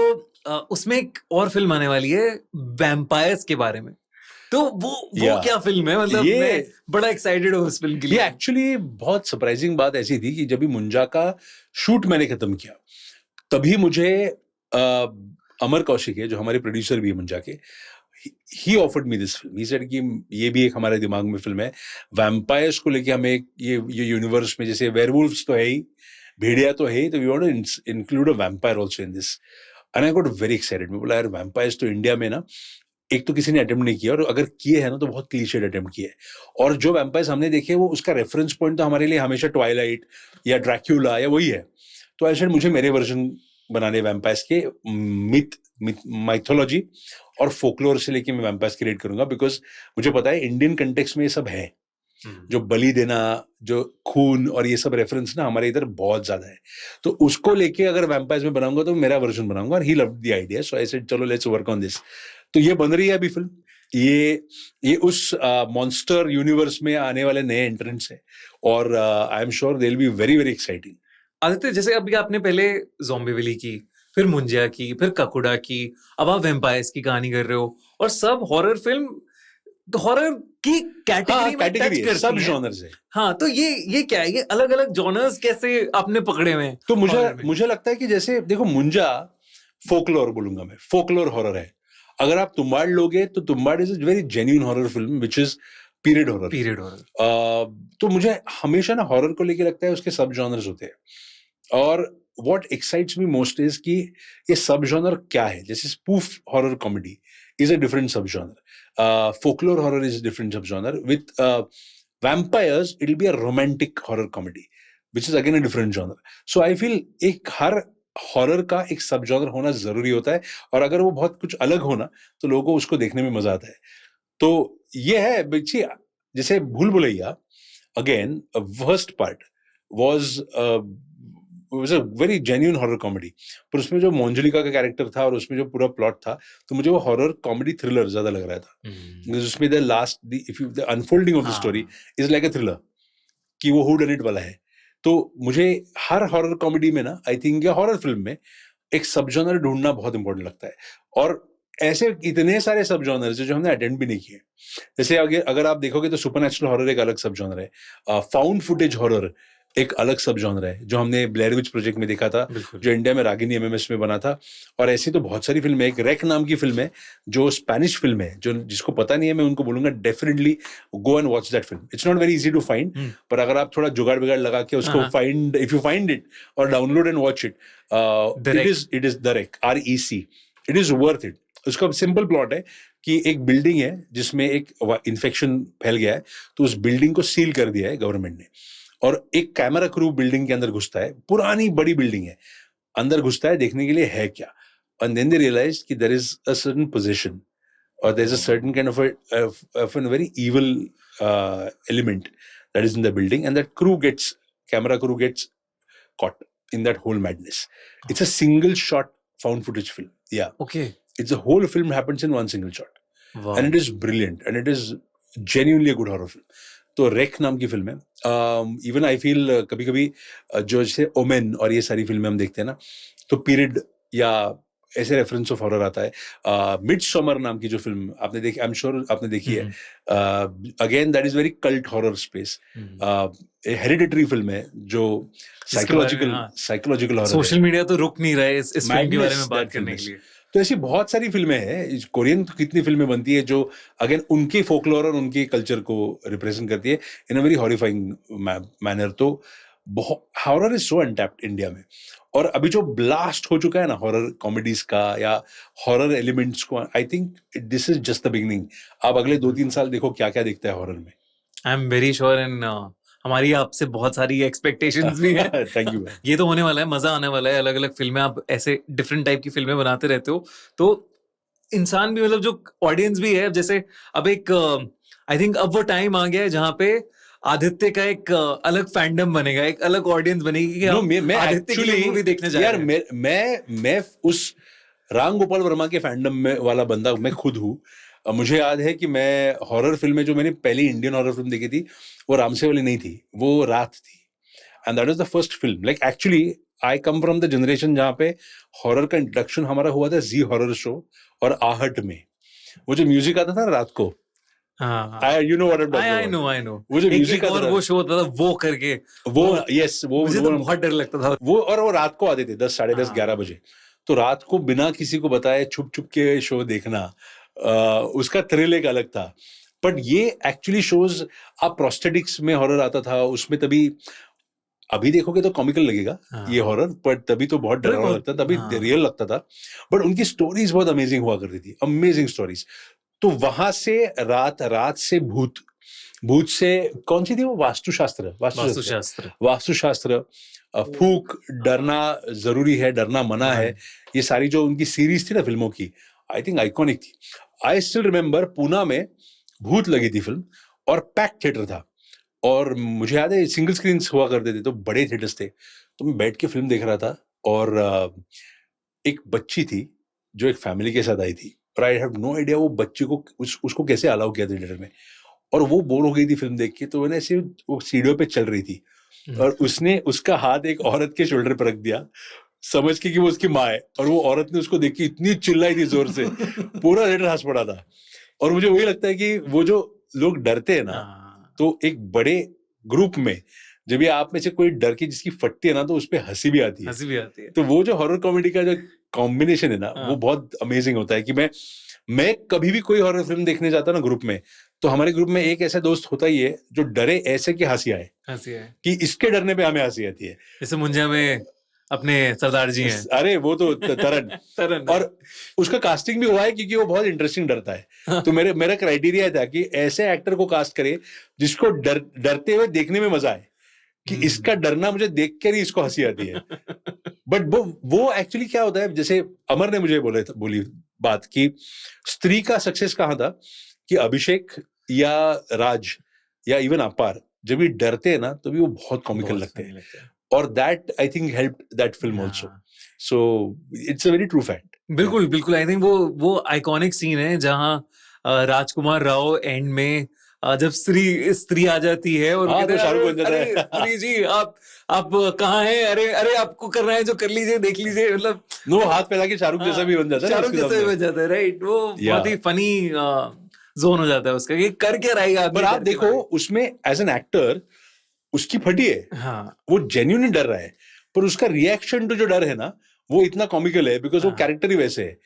उसमें एक और फिल्म आने वाली है वैम्पायर्स के बारे में। तो वो क्या फिल्म है, मतलब मैं बड़ा एक्साइटेड हूँ उस फिल्म के लिए। एक्चुअली बहुत सरप्राइजिंग बात ऐसी थी कि जब भी मुंजा का शूट मैंने खत्म किया, तभी मुझे अमर कौशिक है जो हमारे प्रोड्यूसर भी है मुंजा के, he offered me this film. He said कि ये भी एक हमारे दिमाग में फिल्म है, वैम्पायर्स को लेके हमें ये यूनिवर्स में, जैसे वेयरवुल्व्स तो है ही, भेड़िया तो है ही, तो we want to include a vampire also in this. And I got very excited. मैं बोला यार वैम्पायर्स तो इंडिया में ना एक तो किसी ने अटेम्प्ट नहीं किया, और अगर किए हैं ना तो बहुत क्लीशेड अटेम्प्ट किए, और जो वैम्पायर्स हमने देखे वो उसका रेफरेंस पॉइंट तो हमारे लिए हमेशा ट्वाइलाइट या ड्रैक्यूला या वही है। तो आई सेड मुझे मेरे वर्जन बनाने वैम्पायर्स के, मिथ माइथोलॉजी और फोकलोर से लेके मैं वैम्पायर्स क्रिएट करूंगा, बिकॉज मुझे पता है इंडियन कंटेक्स्ट में ये सब है, जो बलि देना, जो खून और ये सब रेफरेंस ना हमारे इधर बहुत ज्यादा है। तो उसको लेके अगर वैम्पायर्स में बनाऊंगा तो मेरा वर्जन बनाऊंगा, और he loved the idea, so I said चलो लेट्स वर्क ऑन दिस। तो ये बन रही है अभी फिल्म, ये उस मॉन्स्टर यूनिवर्स में आने वाले नए एंट्रेंट्स है, और I am sure they will be very very exciting. Aditya, जैसे अभी आपने पहले ज़ॉम्बीविली की, फिर मुंजिया की, फिर ककुडा की, अब आप वैम्पायर्स की कहानी कर रहे हो, और सब हॉरर फिल्म, हॉरर की कैटेगरी में टच करती सब हैं। जॉनर्स है। हाँ, तो ये क्या है, ये अलग अलग जॉनर्स कैसे आपने पकड़े हुए हैं? तो horror में? मुझे लगता है कि जैसे देखो, मुंजा फोकलोर बोलूंगा मैं, फोकलोर हॉरर है। अगर आप तुम्बाड़ लोगे तो Tumbbad is a very genuine horror film which is period horror. Period horror. तो मुझे हमेशा ना हॉरर को लेके लगता है उसके सब जॉनर्स होते हैं, और what excites me most is कि ये सब जॉनर क्या है। जैसे spoof horror comedy is a different subgenre. Folklore horror is a different subgenre. With vampires, it'll be a romantic horror comedy, which is again a different genre. So I feel एक हर horror का एक सब genre होना जरूरी होता है, और अगर वो बहुत कुछ अलग होना तो लोगों को उसको देखने में मजा आता है। तो ये है बच्ची, जैसे भूल Bhulaiyaa, again worst part was was a very genuine horror comedy, पर उसमें जो मोंजलिका का कैरेक्टर था और उसमें जो पूरा प्लॉट था, तो मुझे वो हॉरर कॉमेडी थ्रिलर ज्यादा लग रहा था। उसमें the unfolding of the story is like a thriller, कि वो हू डन इट वाला है। तो मुझे हर हॉरर कॉमेडी में ना, आई थिंक, या हॉरर फिल्म में एक सब जॉनर ढूंढना बहुत इंपॉर्टेंट लगता है, और ऐसे इतने सारे सब जॉनर्स जो हमने अटेंड भी नहीं किए। जैसे अगर आप देखोगे तो सुपरनैचुरल हॉरर एक अलग सब जॉनर है, फाउंड फुटेज हॉरर एक अलग सब जॉनर है, जो हमने ब्लेयर विच प्रोजेक्ट में देखा था, जो इंडिया में रागिनी एमएमएस में बना था। और ऐसी तो बहुत सारी फिल्में, एक रेक नाम की फिल्म है जो स्पेनिश फिल्म है, जो जिसको पता नहीं है मैं उनको बोलूंगा definitely go and watch that film. It's not very easy to find, पर अगर आप थोड़ा जुगाड़ बिगाड़ लगा के उसको find, if you find it और download and watch it, it is the Rec, REC, it is worth it. उसका सिंपल प्लॉट है कि एक बिल्डिंग है जिसमें एक इन्फेक्शन फैल गया है, तो उस बिल्डिंग को सील कर दिया है गवर्नमेंट ने, और एक कैमरा क्रू बिल्डिंग के अंदर घुसता है, पुरानी बड़ी बिल्डिंग है, अंदर घुसता है देखने के लिए है क्या, and then they realize कि there is a certain possession or there's a certain kind of a very evil element that is in the building, and that camera crew gets caught in that whole madness. It's a single shot found footage film. Yeah. Okay. It's a whole film happens in one single shot. Wow. And it is brilliant, and it is genuinely a good horror film. तो rake नाम की film है। Even I feel कभी कभी जो जैसे women और ये सारी फिल्में हम देखते हैं ना, तो पीरियड या ऐसे रेफरेंस ऑफ हॉरर आता है। मिडसमर नाम की जो फिल्म आपने देखी, आई एम श्योर आपने देखी है, again that is very cult horror space. Hereditary film है जो साइकोलॉजिकल हॉरर। सोशल मीडिया तो रुक नहीं रहा है इस फिल्म के बारे में बात करने के लिए। तो ऐसी बहुत सारी फिल्में हैं, कोरियन तो कितनी फिल्में बनती है जो अगेन उनकी फोकलोर और उनके कल्चर को रिप्रेजेंट करती है इन अ वेरी हॉरिफाइंग मैनर। तो horror is so untapped India में, और अभी जो ब्लास्ट हो चुका है ना हॉरर कॉमेडीज का या हॉरर एलिमेंट्स को, I think this is just the beginning. आप अगले 2-3 साल देखो क्या क्या दिखता है हॉरर में। आई एम वेरी श्योर, एंड हमारी आपसे बहुत सारी एक्सपेक्टेशंस भी हैं। Thank you. ये तो होने वाला है, मजा आने वाला है। अलग अलग फिल्में आप ऐसे डिफरेंट टाइप की फिल्में बनाते रहते हो, तो इंसान भी, मतलब जो ऑडियंस भी है, जैसे अब एक आई थिंक अब वो टाइम आ गया है जहाँ पे आदित्य का एक अलग फैंडम बनेगा, एक अलग ऑडियंस बनेगी कि मैं आदित्य की मूवी देखने जा रहे हैं। मैं उस राम गोपाल वर्मा के फैंडम में वाला बंदा मैं खुद हूँ। मुझे याद है कि मैं हॉरर फिल्में जो मैंने पहली इंडियन हॉरर फिल्म देखी थी वो रामसे वाली नहीं थी, वो रात थी, and that was the first film. Like actually I come from the generation जहाँ पे हॉरर का इंट्रोडक्शन हमारा हुआ था जी हॉरर शो और आहट में। वो जो म्यूजिक आता था ना रात को, you know what I'm talking about. I know. वो जो म्यूजिक और वो शो होता था वो करके, वो यस वो मुझे तो बहुत डर लगता था वो, और वो रात को आते थे 10, 10:30, 11 बजे। तो रात को बिना किसी को बताए छुप छुप के शो देखना, उसका थ्रिल एक अलग था। बट ये एक्चुअली शोज, आप प्रोस्थेटिक्स में हॉरर आता था उसमें, तभी अभी देखोगे तो कॉमिकल लगेगा ये हॉरर, बट तभी तो बहुत डरावना लगता था, तभी रियल लगता था। बट उनकी स्टोरीज बहुत अमेजिंग हुआ करती थी, अमेजिंग स्टोरीज। तो वहां से रात से भूत भूत से कौन सी थी वो, वास्तुशास्त्र, वास्तुशास्त्र। वास्तुशास्त्र, फूक, डरना जरूरी है, डरना मना है, ये सारी जो उनकी सीरीज थी ना फिल्मों की, आई थिंक आइकॉनिक थी। आई स्टिल रिमेम्बर पूना में भूत लगी थी फिल्म और पैक थिएटर था, और मुझे याद है सिंगल स्क्रीन हुआ करते थे, तो बड़े थिएटर्स थे, तो मैं बैठ के फिल्म देख रहा था, और एक बच्ची थी जो एक फैमिली के साथ आई थी, और आई हैव नो आइडिया वो बच्ची को उसको कैसे अलाउ किया थिएटर में, और वो बोर हो गई थी फिल्म देख के, तो मैंने ऐसे वो सीढ़ियों पे चल रही थी और उसने उसका हाथ एक औरत के शोल्डर पर रख दिया, समझ के कि वो उसकी माँ है, और वो औरत ने उसको देख के इतनी चिल्लाई थी जोर से, पूरा थिएटर हंस पड़ा था। और मुझे वही लगता है कि वो जो लोग डरते हैं ना, तो एक बड़े ग्रुप में जब ये आप में से कोई डर के जिसकी फटती है ना, तो उस पर हंसी भी आती है। तो वो जो हॉरर कॉमेडी का जो कॉम्बिनेशन है ना, वो बहुत अमेजिंग होता है। कि मैं कभी भी कोई हॉरर फिल्म देखने जाता ना ग्रुप में, तो हमारे ग्रुप में एक ऐसा दोस्त होता ही है जो डरे ऐसे कि हंसी आए, कि इसके डरने पे हमें हंसी आती है। जैसे मुंजा में अपने सरदार जी हैं। अरे वो तो तरन और उसका कास्टिंग भी हुआ है क्योंकि वो बहुत इंटरेस्टिंग डरता है। तो मेरा क्राइटेरिया था कि ऐसे एक्टर को कास्ट करे जिसको डरते हुए देखने में मजा आए, कि इसका डरना मुझे देख कर ही इसको हंसी आती है। बट वो एक्चुअली क्या होता है, जैसे अमर ने मुझे बोली बात की स्त्री का सक्सेस कहाँ था, कि अभिषेक या राज या इवन अपार जब भी डरते हैं ना, तो भी वो बहुत कॉमिकल लगते हैं, और that I think helped that film also. So it's a very true fact. बिल्कुल बिल्कुल, आई थिंक वो आइकॉनिक सीन है जहां राजकुमार राव एंड में जब स्त्री आ जाती है और हाँ, कहते तो हैं, शाहरुख बन जाता अरे है। स्त्री जी आप कहाँ हैं, अरे अरे आपको करना है जो कर लीजिए, देख लीजिए, मतलब वो हाथ फैला के शाहरुख जैसा भी बन जाता है, शाहरुख जैसा भी बन जाता है, राइट। वो बहुत ही फनी जोन हो जाता है उसका, कि कर क्या रहेगा। पर आप देखो उसमें एज एन एक्टर उसकी फटी है, हाँ, वो जेन्युइनली डर रहा है, पर उसका रिएक्शन टू जो डर है ना, वो इतना कॉमिकल है बिकॉज वो कैरेक्टर ही वैसे है।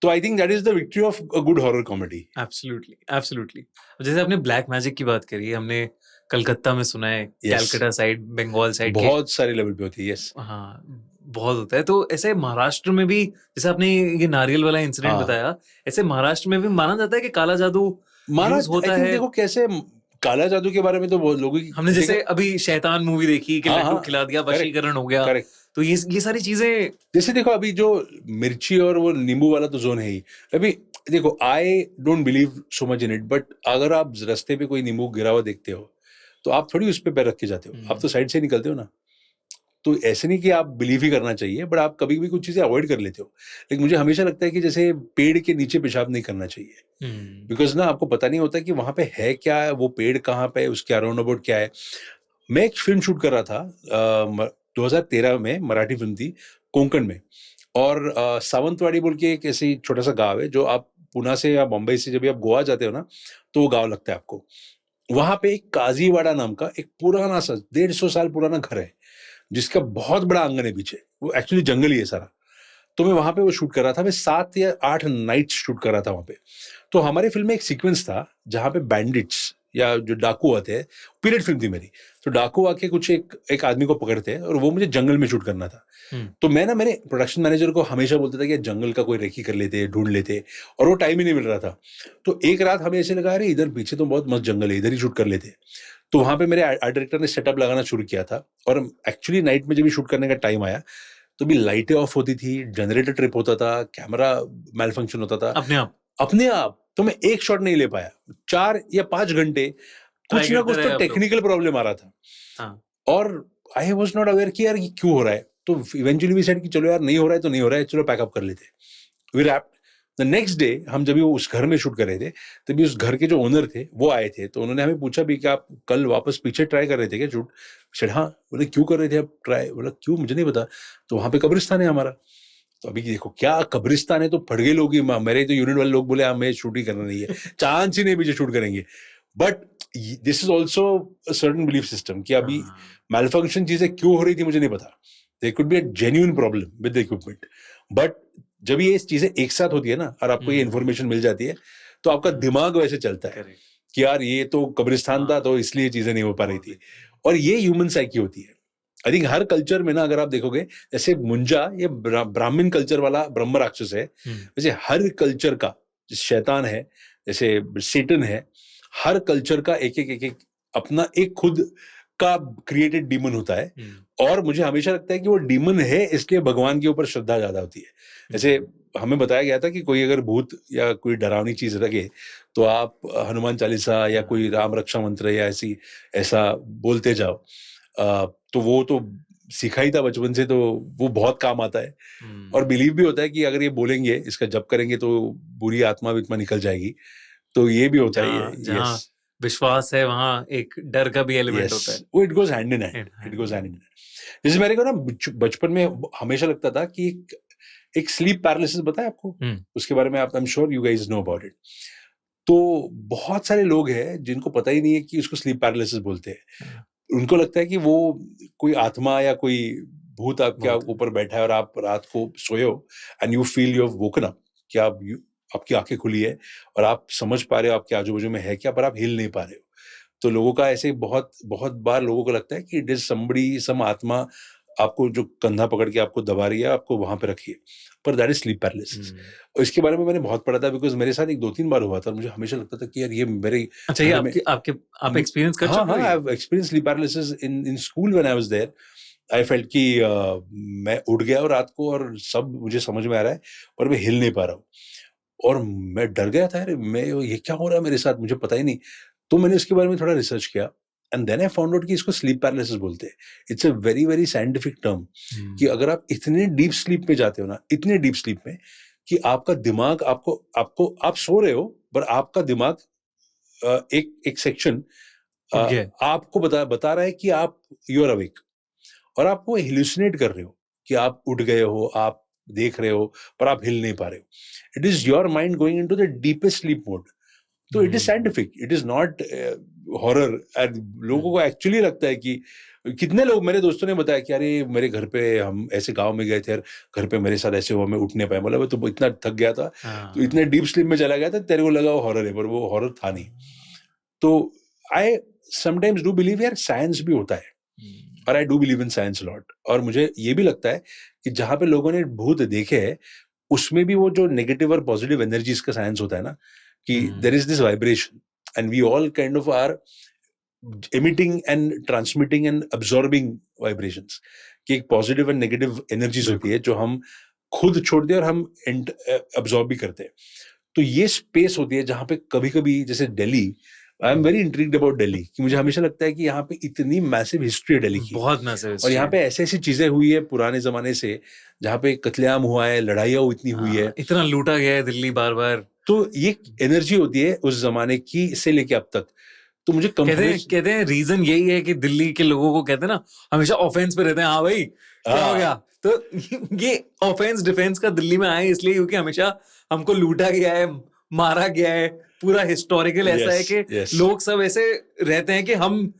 तो I think that is the victory of a good horror comedy. Absolutely absolutely. जैसे आपने ब्लैक मैजिक की बात करी, हमने कलकत्ता में सुना है, कैलकाटा साइड, बंगाल साइड बहुत सारे लेवल पे होती है। यस, हाँ, बहुत होता है। तो ऐसे महाराष्ट्र में भी, जैसे आपने ये नारियल वाला इंसिडेंट बताया, ऐसे महाराष्ट्र में भी माना जाता है कि काला जादू यूज होता है। देखो कैसे काला जादू के बारे में तो बहुत लोगों की, हमने जैसे अभी शैतान मूवी देखी कि लड्डू खिला दिया, वशीकरण हो गया। करेक्ट। तो ये सारी चीजें, जैसे देखो अभी जो मिर्ची और वो नींबू वाला तो जोन है ही। अभी देखो I don't believe so much in it, but अगर आप रास्ते पे कोई नींबू गिरा हुआ देखते हो, तो आप थोड़ी उस पे पैर रख के जाते हो, आप तो साइड से निकलते हो ना। तो ऐसे नहीं कि आप बिलीव ही करना चाहिए, बट आप कभी भी कुछ चीजें अवॉइड कर लेते हो। लेकिन मुझे हमेशा लगता है कि जैसे पेड़ के नीचे पेशाब नहीं करना चाहिए, बिकॉज ना आपको पता नहीं होता कि वहां पे है क्या है, वो पेड़ कहाँ पे है, उसके अराउंड अबाउट क्या है। मैं एक फिल्म शूट कर रहा था 2013 में, मराठी फिल्म थी कोंकण में, और सावंतवाड़ी बोल के एक ऐसी छोटा सा गांव है, जो आप पुणे से या बॉम्बे से जब भी आप गोवा जाते हो ना, तो वो गांव लगता है आपको। वहां पे एक काजीवाड़ा नाम का एक पुराना सा 150 साल पुराना घर है, जिसका बहुत बड़ा आंगन है पीछे, वो एक्चुअली जंगल ही है सारा। तो मैं वहां पे वो शूट कर रहा था, मैं 7 या 8 नाइट्स शूट कर रहा था वहां पे। तो हमारी फिल्म में एक सीक्वेंस था जहां पे बैंडिट्स या जो डाकू आते हैं, पीरियड फिल्म थी मेरी, तो डाकू आके कुछ एक आदमी को पकड़ते हैं, और वो मुझे जंगल में शूट करना था। तो मैंने प्रोडक्शन मैनेजर को हमेशा बोलता था कि जंगल का कोई रेकी कर लेते, ढूंढ लेते, और वो टाइम ही नहीं मिल रहा था। तो एक रात हमें ऐसे लगा, अरे इधर पीछे तो बहुत मस्त जंगल है, इधर ही शूट कर लेते। तो वहां पे मेरे आर्ट डायरेक्टर ने सेटअप लगाना शुरू किया था, और एक्चुअली नाइट में जब भी शूट करने का टाइम आया, तो भी लाइटें ऑफ होती थी, जनरेटर ट्रिप होता था, कैमरा मेल फंक्शन होता था अपने आप। तो मैं एक शॉट नहीं ले पाया, 4 या 5 घंटे कुछ ना कुछ तो टेक्निकल प्रॉब्लम आ रहा था, और आई वॉज नॉट अवेयर कि यार ये क्यों हो रहा है। तो इवेंचुअली वी सेड कि चलो यार नहीं हो रहा है तो नहीं हो रहा है, चलो पैकअप कर लेते। We wrapped. The next day हम जब उस घर में शूट कर रहे थे, तभी उस घर के जो ओनर थे वो आए थे, तो उन्होंने हमें पूछा भी कि आप कल वापस पीछे ट्राई कर रहे थे क्या शूट। सेड हाँ। बोले क्यों कर रहे थे आप ट्राई। बोला क्यों, मुझे नहीं पता। तो वहां पे कब्रिस्तान है हमारा। तो अभी देखो क्या कब्रिस्तान है, तो फट गए लोग, मेरे तो यूनिट वाले लोग बोले हमें शूट ही करना नहीं है, चांस ही नहीं पीछे शूट करेंगे। But this is also certain belief system कि अभी मैलफंक्शन चीजें क्यों हो रही थी मुझे नहीं पता। There could be a genuine problem with the equipment, but जब ये चीजें एक साथ होती है ना, और आपको ये इन्फॉर्मेशन मिल जाती है, तो आपका दिमाग वैसे चलता है कि यार ये तो कब्रिस्तान था, तो इसलिए चीजें नहीं हो पा रही थी। और ये ह्यूमन साइकी होती है। आई थिंक हर कल्चर में ना, अगर आप देखोगे, जैसे मुंजा ये ब्राह्मण कल्चर वाला ब्रह्म राक्षस है, वैसे हर कल्चर का शैतान है, जैसे सेटन है, हर कल्चर का एक अपना एक खुद का क्रिएटेड डीमन होता है, और मुझे हमेशा लगता है कि वो डीमन है इसलिए भगवान के ऊपर श्रद्धा ज्यादा होती है। जैसे हमें बताया गया था कि कोई अगर भूत या कोई डरावनी चीज लगे तो आप हनुमान चालीसा या कोई राम रक्षा मंत्र या ऐसा बोलते जाओ। तो वो तो सीखा ही था बचपन से, तो वो बहुत काम आता है। और बिलीव भी होता है कि अगर ये बोलेंगे, इसका जप करेंगे तो बुरी आत्मा वित्मा निकल जाएगी। तो ये भी होता है। जहाँ विश्वास है वहाँ एक डर का भी एलिमेंट होता है। वो it goes hand in hand, it goes hand in hand. जैसे मेरे को ना बचपन में हमेशा लगता था कि एक स्लीप पैरालिसिस, पता है आपको उसके बारे में? आप, I am sure you guys know about it. तो बहुत सारे लोग हैं जिनको पता ही नहीं है कि उसको स्लीप पैरालिसिस बोलते हैं। उनको लगता है कि वो कोई आत्मा या कोई भूत आपके ऊपर बैठा है और आप रात को सोए हो and you feel you have woken up, कि आपकी आंखें खुली है और आप समझ पा रहे हो आपके आजू बाजू में है क्या, पर आप हिल नहीं पा रहे हो। तो लोगों का ऐसे बहुत बहुत बार लोगों को लगता है कि इट इज समबडी, सम आत्मा आपको जो कंधा पकड़ के आपको दबा रही है, आपको वहां पे रखी है, पर दैट इज स्लीप पैरालिसिस। और इसके बारे में मैंने बहुत पढ़ा था, बिकॉज मेरे साथ एक 2-3 बार हुआ था। मुझे हमेशा लगता था कि यार ये मेरे, अच्छा, ये आप एक्सपीरियंस कर चुके हो? हाँ, I have experience sleep paralysis in school when I was there. I felt कि मैं उठ गया और रात को, और सब मुझे समझ में आ रहा है पर मैं हिल नहीं पा रहा हूँ, और मैं डर गया था, यार मैं ये क्या हो रहा है मेरे साथ, मुझे पता ही नहीं। तो मैंने इसके बारे में थोड़ा रिसर्च किया and then I found out कि इसको स्लीप पैरालिसिस बोलते हैं। It's a very very scientific term, कि अगर आप इतने डीप स्लीप में जाते हो ना, इतने डीप स्लीप में कि आपका दिमाग आपको आप सो रहे हो पर आपका दिमाग एक सेक्शन आपको बता रहा है कि आप यू आर अवेक, और आप वो हेलुसिनेट कर रहे हो कि आप उठ गए हो, आप देख रहे हो, पर आप हिल नहीं पा रहे हो। It is your mind going into the deepest sleep mode. तो it is scientific, it is not horror. लोगों को एक्चुअली लगता है कि, कितने लोग, मेरे दोस्तों ने बताया कि अरे मेरे घर पे, हम ऐसे गांव में गए थे, घर पे मेरे साथ ऐसे हुआ, मैं उठ नहीं पाया। मतलब तो इतना थक गया था, तो इतने डीप स्लीप में चला गया था, तेरे को लगा वो हॉरर है, पर वो हॉरर था नहीं। तो आई समटाइम्स डू बिलीव यार साइंस भी होता है, और I do believe in science lot. और मुझे ये भी लगता है कि जहां पे लोगों ने भूत देखे हैं, उसमें भी वो जो नेगेटिव और पॉजिटिव एनर्जीज का साइंस होता है ना, कि there is this vibration and we all kind of are emitting and transmitting and absorbing vibrations, कि एक पॉजिटिव एंड नेगेटिव एनर्जीज होती है जो हम खुद छोड़ते हैं और हम अब्सॉर्ब भी करते हैं। तो ये स्पेस होती है जहां पे कभी कभी, जैसे दिल्ली, आई am very intrigued about Delhi, कि मुझे हमेशा लगता है कि यहाँ पे इतनी मैसिव हिस्ट्री है दिल्ली की, बहुत मैसिव, और यहाँ पे ऐसी ऐसी चीजें हुई है पुराने जमाने से, जहाँ पे कत्लेआम हुआ है, लड़ाइयाँ इतनी हुई है, इतना लूटा गया है दिल्ली बार बार। तो ये एनर्जी होती है उस जमाने की से लेके अब तक। तो मुझे कहते हैं रीजन यही है कि दिल्ली के लोगों को, कहते हैं ना, हमेशा ऑफेंस पे रहते हैं। हाँ भाई, क्या हो गया? तो ये ऑफेंस डिफेंस का दिल्ली में आए इसलिए क्योंकि हमेशा हमको लूटा गया है, मारा गया है। पूरा हिस्टोरिकल ऐसा है कि लोग सब ऐसे रहते हैं कि हम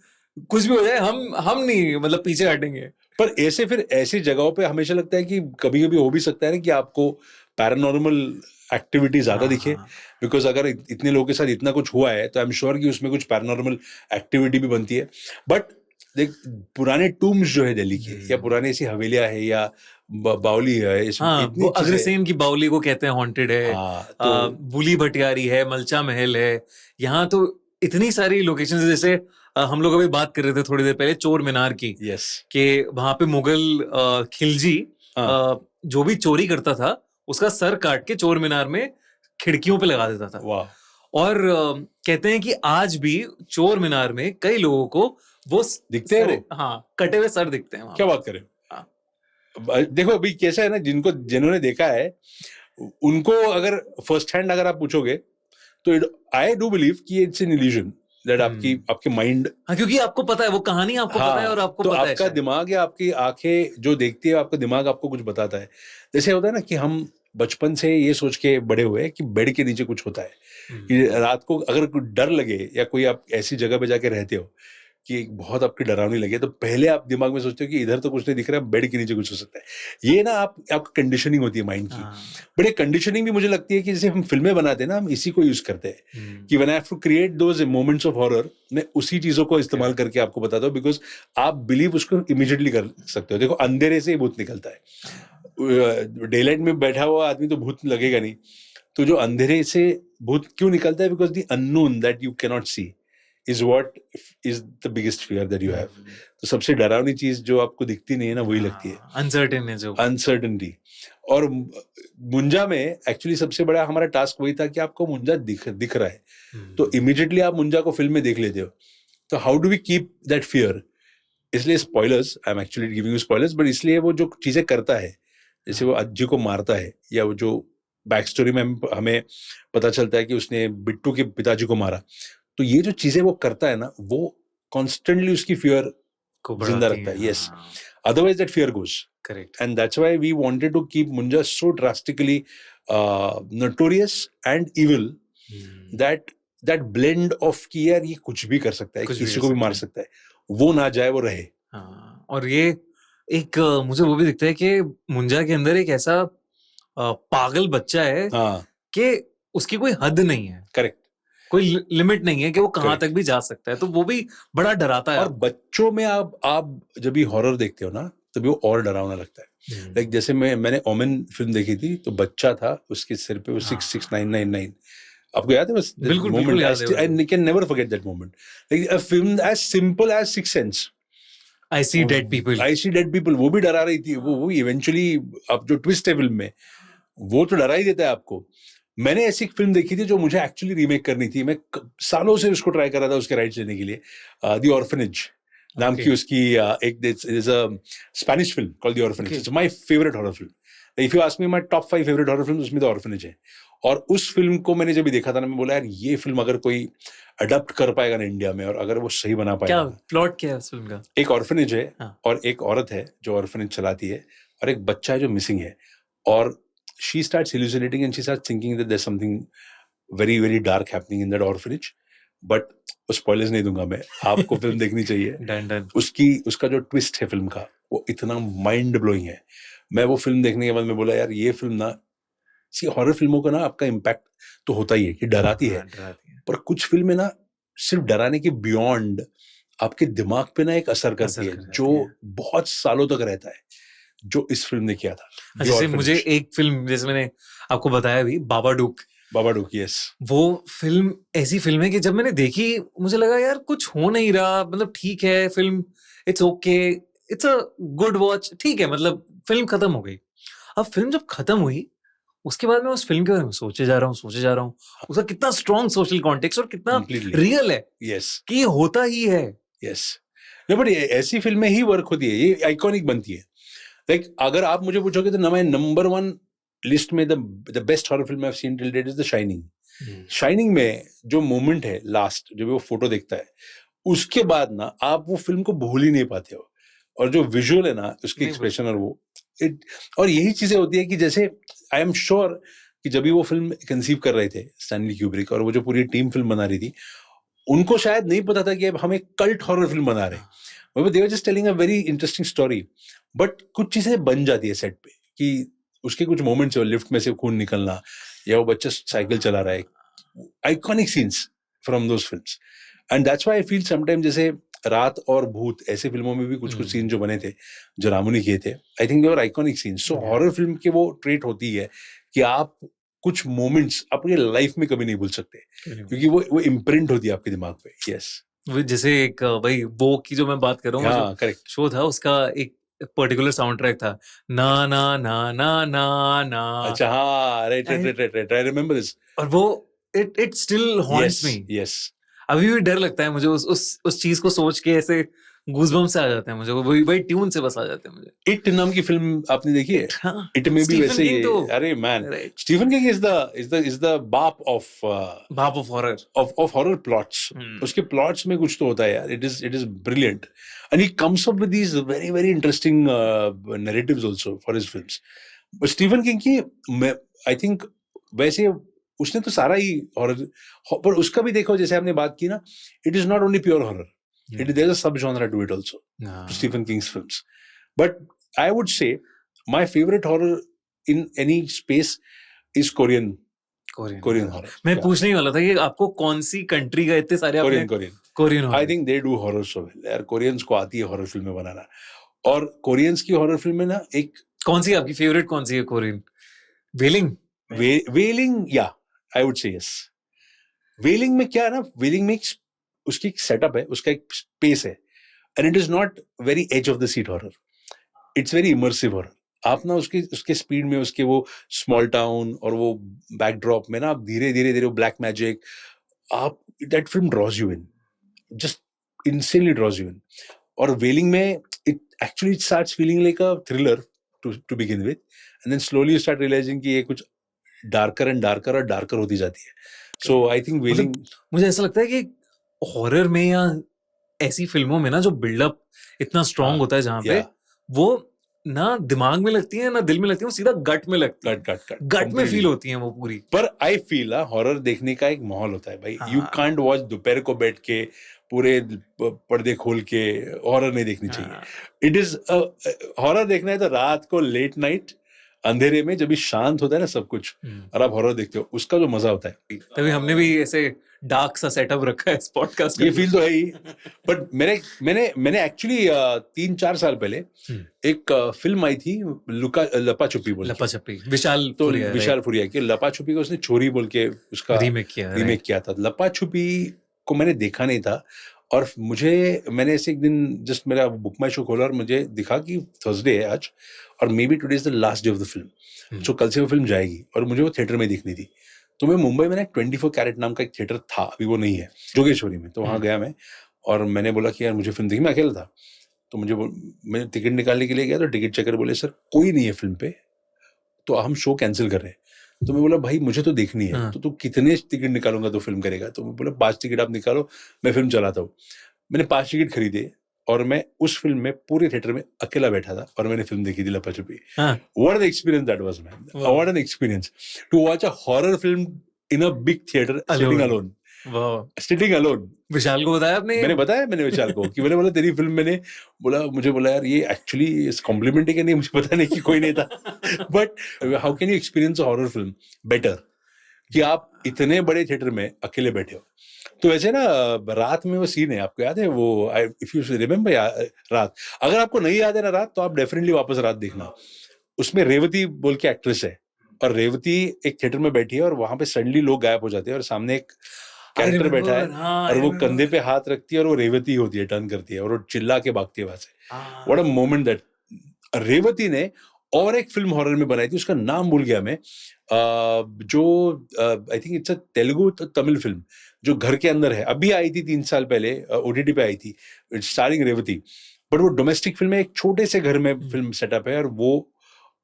कुछ भी हो जाए, हम नहीं, मतलब पीछे हटेंगे। पर ऐसे फिर ऐसी जगहों पे हमेशा लगता है कि कभी कभी हो भी सकता है ना कि आपको पैरानॉर्मल एक्टिविटी ज्यादा दिखे, बिकॉज अगर इतने लोगों के साथ इतना कुछ हुआ है तो आई एम श्योर कि उसमें कुछ पैरानॉर्मल एक्टिविटी भी बनती है। बट देख, पुराने टूम्स जो है दिल्ली के, या पुरानी ऐसी हवेलियां है, या बावली है, वो अग्रसेन की बावली को कहते हैं हॉन्टेड है। तो बुली भटियारी है, मलचा महल है, यहाँ तो इतनी सारी लोकेशंस है। जैसे हम लोग अभी बात कर रहे थे थोड़ी देर पहले चोर मीनार की, कि वहां पे मुगल खिलजी जो भी चोरी करता था उसका सर काट के चोर मीनार में खिड़कियों पे लगा देता था। और कहते हैं कि आज भी चोर मीनार में कई लोगों को वो दिखते हैं, हाँ, कटे हुए सर दिखते हैं। क्या बात करें? देखो अभी कैसा है ना, जिन्होंने देखा है उनको अगर फर्स्ट हैंड अगर आप पूछोगे तो आई डू बिलीव कि इट्स एन इल्यूजन दैट आपके माइंड, हाँ, क्योंकि आपको पता है वो कहानी, आपको पता है, और आपको तो पता है आपका दिमाग या आपकी आंखें जो देखती है, आपका दिमाग आपको कुछ बताता है। जैसे होता है ना कि हम बचपन से ये सोच के बड़े हुए कि बेड के नीचे कुछ होता है, कि रात को अगर कुछ डर लगे या कोई आप ऐसी जगह पे जाके रहते हो कि बहुत आपकी डरावनी लगे, तो पहले आप दिमाग में सोचते हो कि इधर तो कुछ नहीं दिख रहा है, बेड के नीचे कुछ हो सकता है। ये ना आपकी कंडीशनिंग होती है माइंड की। बट ये कंडीशनिंग भी मुझे लगती है कि जैसे हम फिल्में बनाते हैं ना, हम इसी को यूज करते हैं कि when I have to create those moments of horror, मैं उसी चीजों को इस्तेमाल करके आपको बताता हूँ, बिकॉज आप बिलीव उसको इमीडिएटली कर सकते हो। देखो, अंधेरे से ही भूत निकलता है, डे लाइट में बैठा हुआ आदमी तो भूत लगेगा नहीं। तो जो अंधेरे से भूत क्यों निकलता है? Because the unknown that you can not see is what is the biggest fear that you have. तो सबसे डरावनी चीज जो आपको दिखती नहीं है ना, वही लगती है अनसर्टेन है जो अनसर्टेनिटी. और मुंजा में एक्चुअली सबसे बड़ा हमारा टास्क वही था कि आपको मुंजा दिख रहा है, तो इमीडिएटली आप मुंजा को फिल्म में देख लेते हो. तो how do we keep that fear? इसलिए spoilers, I am actually giving you spoilers, but इसलिए वो जो चीजें करता है, जैसे वो अज्जू को मारता है, या वो जो बैक स्टोरी में हमें पता चलता है कि उसने बिट्टू के पिताजी को मारा, तो ये जो चीजें वो करता है ना, वो कॉन्स्टेंटली उसकी फियर को जिंदा बढ़ाती रखता है. हैं, यस, हाँ, otherwise that fear goes. correct. And that's why we wanted to keep Munja so drastically notorious and evil that blend of कि यार ये कुछ भी कर सकता है, कुछ भी किसी कर को भी सकता मार है. सकता है, वो ना जाए, वो रहे. हाँ, और ये एक मुझे वो भी दिखता है कि मुंजा के अंदर एक ऐसा पागल बच्चा है हाँ, कि उसकी कोई हद नहीं है, करेक्ट. कोई लिमिट नहीं है कि वो कहाँ Correct. तक भी जा सकता है, तो वो भी बड़ा डराता है और आपको. बच्चों में आप जब भी हॉरर देखते हो ना, तभी वो और डरावना लगता है. लाइक जैसे मैंने ओमेन फिल्म देखी थी, तो बच्चा था, उसके सिर पे वो हाँ. 66999, आपको याद है? बस बिल्कुल बिल्कुल याद है. I can never forget that moment. Like a film as simple as six sense, I see dead people. I see dead people, वो भी डरा रही थी. वो इवेंचुअली, अब जो ट्विस्ट है फिल्म में, वो तो डरा ही देता है आपको. मैंने ऐसी एक फिल्म देखी थी जो मुझे एक्चुअली रीमेक करनी थी. मैं सालों से उसको ट्राई कर रहा था, उसके राइट्स लेने के लिए. द ऑर्फनेज नाम की उसकी एक Spanish film called the orphanage. It's my favourite horror film. If you ask me my top 5 favourite horror film, उसमें द ऑर्फनेज है. और उस फिल्म को मैंने जब भी देखा था ना, मैं बोला यार ये फिल्म अगर कोई अडॉप्ट कर पाएगा ना इंडिया में, और अगर वो सही बना क्या पाएगा. प्लॉट क्या है उस फिल्म का? एक ऑर्फनेज है, हाँ. और एक औरत है जो ऑर्फनेज चलाती है, और एक बच्चा है जो मिसिंग है. और she starts hallucinating and she starts thinking that there's something very very dark happening in that orphanage. But spoilers नहीं दूंगा मैं, आपको फिल्म देखनी चाहिए. डन. उसका जो ट्विस्ट है फिल्म का, वो इतना माइंड ब्लोइंग है. मैं वो फिल्म देखने के बाद मैं बोला यार ये फिल्म ना, हॉरर फिल्मों का ना आपका इम्पैक्ट तो होता ही है कि डराती है, पर कुछ फिल्में ना सिर्फ डराने के बियॉन्ड आपके दिमाग पे ना एक असर करती है, जो बहुत सालों तक रहता है, जो इस फिल्म ने किया था. जैसे मुझे एक फिल्म, जैसे मैंने आपको बताया भी, बाबाडुक. यस, वो फिल्म ऐसी फिल्म है कि जब मैंने देखी मुझे लगा यार कुछ हो नहीं रहा, मतलब ठीक है film, it's okay, it's a good watch, ठीक है, मतलब फिल्म खत्म हो गई. अब फिल्म जब खत्म हुई, उसके बाद मैं उस फिल्म के बारे में सोचे जा रहा हूँ उसका कितना स्ट्रॉन्ग सोशल कॉन्टेक्स्ट और कितना रियल है. यस, कि ये होता ही है. यस, बट ऐसी फिल्में ही वर्क होती है, ये आइकॉनिक बनती है. लाइक अगर आप मुझे पूछोगे तो नंबर 1 लिस्ट में the best horror film I have seen till date is the Shining. Shining में जो मोमेंट है लास्ट, जब वो फोटो देखता है, उसके बाद ना आप वो फिल्म को भूल ही नहीं पाते हो. और जो विजुअल है ना, उसकी एक्सप्रेशन, और वो और यही चीजें होती है कि जैसे आई एम श्योर कि जब भी वो फिल्म कंसीव कर रहे थे स्टैनली क्यूब्रिक, और वो जो पूरी टीम फिल्म बना रही थी, उनको शायद नहीं पता था कि अब हम एक कल्ट हॉरर फिल्म बना रहे हैं. They were just telling a very interesting story. But कुछ चीजें बन जाती है सेट पे, कि उसके कुछ मोमेंट्स है, लिफ्ट में से खून निकलना, या वो बच्चा साइकिल चला रहा है, iconic scenes from those films. And that's why I feel sometime, जैसे रात और भूत, ऐसे फिल्मों में भी कुछ सीन जो बने थे, जो रामू ने किए थे, I think they were iconic scenes. So horror film की वो ट्रेट होती है कि आप कुछ मोमेंट्स अपनी लाइफ में कभी नहीं भूल सकते, क्योंकि वो इम्प्रिंट होती है आपके दिमाग पे. यस, जैसे एक भाई वो की जो मैं बात कर रहा हूँ, करेक्ट, शो था, उसका एक पर्टिकुलर साउंड ट्रैक था, ना ना ना ना ना ना. अच्छा, हाँ, राइट, आई रिमेंबर दिस. और वो it still haunts me. Yes, अभी भी डर लगता है मुझे उस चीज को सोच के, ऐसे गूज़बम्स से आ जाते हैं मुझे, वही ट्यून से बस आ जाते हैं मुझे. इट नाम की फिल्म आपने देखी है? इट में भी वैसे ही, अरे man, Stephen King is the बाप of horror, of horror plots. उसके प्लॉट्स में कुछ तो होता है यार. It is brilliant, and he comes up with these very very interesting narratives also for his films. But Stephen King की, I think, वैसे उसने तो सारा ही हॉरर, पर उसका भी देखो, जैसे आपने बात की ना, it is not only pure horror. There's a sub-genre to it also, to Stephen King's films. But I would say my favorite horror in any space is Korean horror. मैं पूछने ही वाला था कि आपको कौन सी कंट्री का, इतने सारे Korean horror. I think they do horror so well. यार कोरियंस को आती है हॉरर फिल्में बनाना, और कोरियंस की हॉरर फिल्म में ना, एक कौन सी आपकी फेवरेट कौन सी है कोरियन? वेलिंग वेलिंग, या आई वुड से यस। वेलिंग में क्या है ना, वेलिंग में उसकी एक सेटअप है, उसका एक स्पेस है, and it is not very edge of the seat horror, it's very immersive horror. आप ना उसके उसके स्पीड में, उसके वो स्मॉल टाउन और वो बैकड्रॉप में ना आप धीरे धीरे धीरे, वो ब्लैक मैजिक, आप, that film draws you in, just insanely draws you in. और वेलिंग में it actually starts feeling like a thriller to begin with, and then slowly you start realising कि ये कुछ डार्कर एंड डार्कर और darker होती जाती है। सो आई थिंक वेलिंग, मतलब मुझे ऐसा लगता है कि हॉरर में या ऐसी फिल्मों में ना जो बिल्डअप इतना स्ट्रांग होता है जहाँ पे वो ना दिमाग में लगती है ना दिल में लगती है, वो सीधा गट में लगती है, गट में फील होती है वो पूरी। पर आई फील हॉरर देखने का एक माहौल होता है भाई, यू हाँ। कांट वॉच दोपहर को बैठ के पूरे पर्दे खोल के, हॉरर नहीं देखनी चाहिए। हाँ। इट इज हॉरर देखना है तो रात को लेट नाइट अंधेरे में, जब भी शांत होता है ना सब कुछ, और आप हॉरर देखते हो, उसका जो मजा होता है। तभी हमने भी ऐसे डार्क सा सेटअप रखा है इस पॉडकास्ट का। ये फील तो है ही। बट मैंने एक्चुअली 3-4 साल पहले एक फिल्म आई थी, लपा छुपी बोल के, लपा छपी, विशाल तो फुरिया, विशाल फुरिया की लपा छुपी को उसने चोरी बोल के उसका रीमेक किया था। लपा छुपी को मैंने देखा नहीं था, और मैंने ऐसे एक दिन जस्ट मेरा बुक माई शो खोला और मुझे दिखा कि थर्सडे है आज, और maybe today is the last day of the film, so कल से वो फिल्म जाएगी, और मुझे वो थिएटर में देखनी थी। तो मैं मुंबई में ना 24 कैरेट नाम का एक थिएटर था, अभी वो नहीं है, जोगेश्वरी में, तो वहाँ गया मैं, और मैंने बोला कि यार मुझे फिल्म देखी, मैं अकेला था, तो मैं टिकट निकालने के लिए गया, तो टिकट चेकर बोले सर कोई नहीं है फिल्म पे, तो हम शो कैंसिल कर रहे हैं। तो मैं बोला भाई मुझे तो देखनी है, तो तू कितने टिकट निकालूंगा तो फिल्म करेगा? तो मैं बोला 5 टिकट आप निकालो, मैं फिल्म चलाता हूँ। मैंने 5 टिकट खरीदे, और मैं उस फिल्म में पूरे थिएटर में अकेला बैठा था, और मैंने फिल्म देखी थी Lapa Chhupi. What an experience that was, man, what an experience to watch a horror film in a big theatre, sitting alone, sitting alone. Vishal को बताया आपने? मैंने विशाल को कि मैंने बोला तेरी फिल्म, मैंने मुझे बोला यार ये एक्चुअली इस कॉम्प्लीमेंट है कि नहीं, मुझे पता नहीं कि कोई नहीं था, but how can you experience a horror film better, कि आप इतने बड़े थिएटर में अकेले बैठे हो। तो वैसे ना रात में वो सीन है, आपको याद है वो, इफ यू रिमेम्बर रात, अगर आपको नहीं याद है ना रात, तो आप डेफिनेटली वापस रात देखना। उसमें रेवती बोल के एक्ट्रेस है, और रेवती एक थिएटर में बैठी है, और वहां पे सडनली लोग गायब हो जाते हैं, और सामने एक कैरेक्टर बैठा है, और वो कंधे पे हाथ रखती है, और वो रेवती होती है, टर्न करती है, और वो चिल्ला के भागती है वहां से। What a moment that. Revathi ने और एक फिल्म हॉरर में बनाई थी, उसका नाम भूल गया मैं, जो I think it's a Telugu Tamil film, जो घर के अंदर है, अभी आई थी 3 साल पहले, ओटीटी पे आई थी, स्टारिंग रेवती। बट वो डोमेस्टिक फिल्म है, एक छोटे से घर में फिल्म सेटअप है, और वो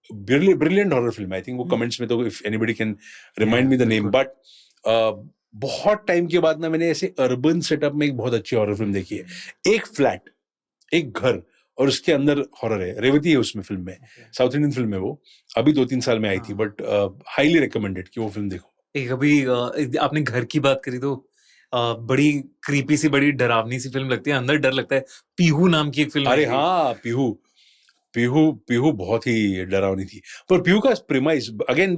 ब्रिलियंट हॉरर फिल्म है। आई थिंक वो कमेंट्स में, तो if anybody can remind me the name, but बहुत टाइम के बाद ना मैंने ऐसे अर्बन सेटअप में एक बहुत अच्छी हॉरर फिल्म देखी है। एक फ्लैट, एक घर, और उसके अंदर हॉरर है, रेवती है उसमें फिल्म में, साउथ इंडियन फिल्म है वो, अभी 2-3 साल में आई थी, बट हाईली रिकमेंडेड कि वो फिल्म देखो। एक अभी आपने घर की बात करी तो बड़ी क्रीपी सी, बड़ी डरावनी सी फिल्म लगती है, अंदर डर लगता है, पीहू नाम की एक फिल्म। अरे हाँ, पीहू पीहू पीहू बहुत ही डरावनी थी। पर पीहू का प्रीमाइस, अगेन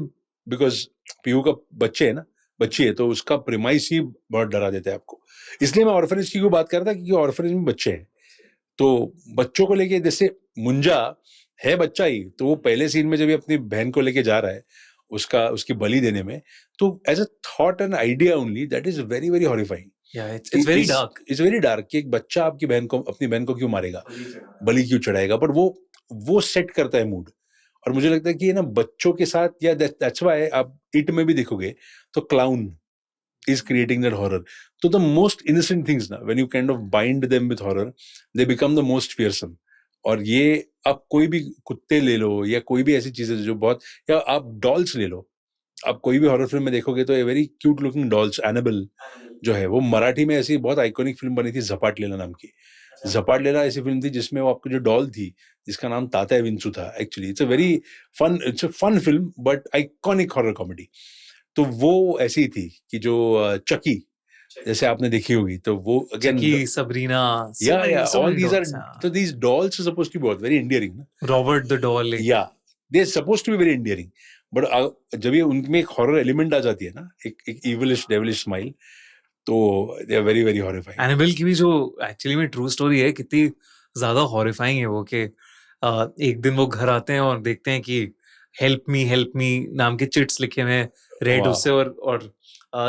बिकॉज पीहू का बच्चे है ना, बच्ची है, तो उसका प्रीमाइस ही बहुत डरा देता है आपको। इसलिए मैं ऑर्फनेज की बात कर रहा था, क्योंकि ऑर्फनेज में बच्चे हैं, तो बच्चों को लेके, जैसे मुंजा है बच्चा ही, तो वो पहले सीन में जब अपनी बहन को लेके जा रहा है उसकी बलि देने में, तो as a thought and idea only, that is very very horrifying. It's very dark, it's very dark कि एक बच्चा अपनी बहन को क्यों मारेगा, बलि क्यों चढ़ाएगा, बट वो सेट करता है मूड। और मुझे लगता है कि ना बच्चों के साथ, या दैट्स व्हाई आप इट में भी देखोगे तो clown is creating that horror. So the most innocent things ना, when you kind of bind them with horror, they become the most fearsome. और ये आप कोई भी कुत्ते ले लो, या कोई भी ऐसी चीजें जो बहुत, या आप डॉल्स ले लो, आप कोई भी हॉरर फिल्म में देखोगे तो ये very cute looking dolls, Annabelle जो है, वो मराठी में ऐसी बहुत आइकॉनिक फिल्म बनी थी, झपाट लेला नाम की। झपाट लेला ऐसी फिल्म थी जिसमें वो आपकी जो डॉल थी, जिसका नाम तात्या विंचू था, actually it's a fun film, but iconic horror comedy. तो वो ऐसी ही थी कि जो चकी, जैसे आपने देखी होगी, तो वो again Chucky, Sabrina, all these are, तो these dolls are supposed to be very endearing ना, रॉबर्ट द डॉल, या they are supposed to be very endearing, but जब ये उनमें एक हॉरर एलिमेंट आ जाती है ना, एक इविलिश डेविलिश स्माइल, तो they are very very horrifying. Annabelle की भी जो एक्चुअली में ट्रू स्टोरी है, कितनी ज्यादा हॉरिफाइंग है वो, कि एक दिन वो घर आते हैं और देखते हैं कि हेल्प मी नाम के चिट्स लिखे हुए हैं रेड वाह उससे, और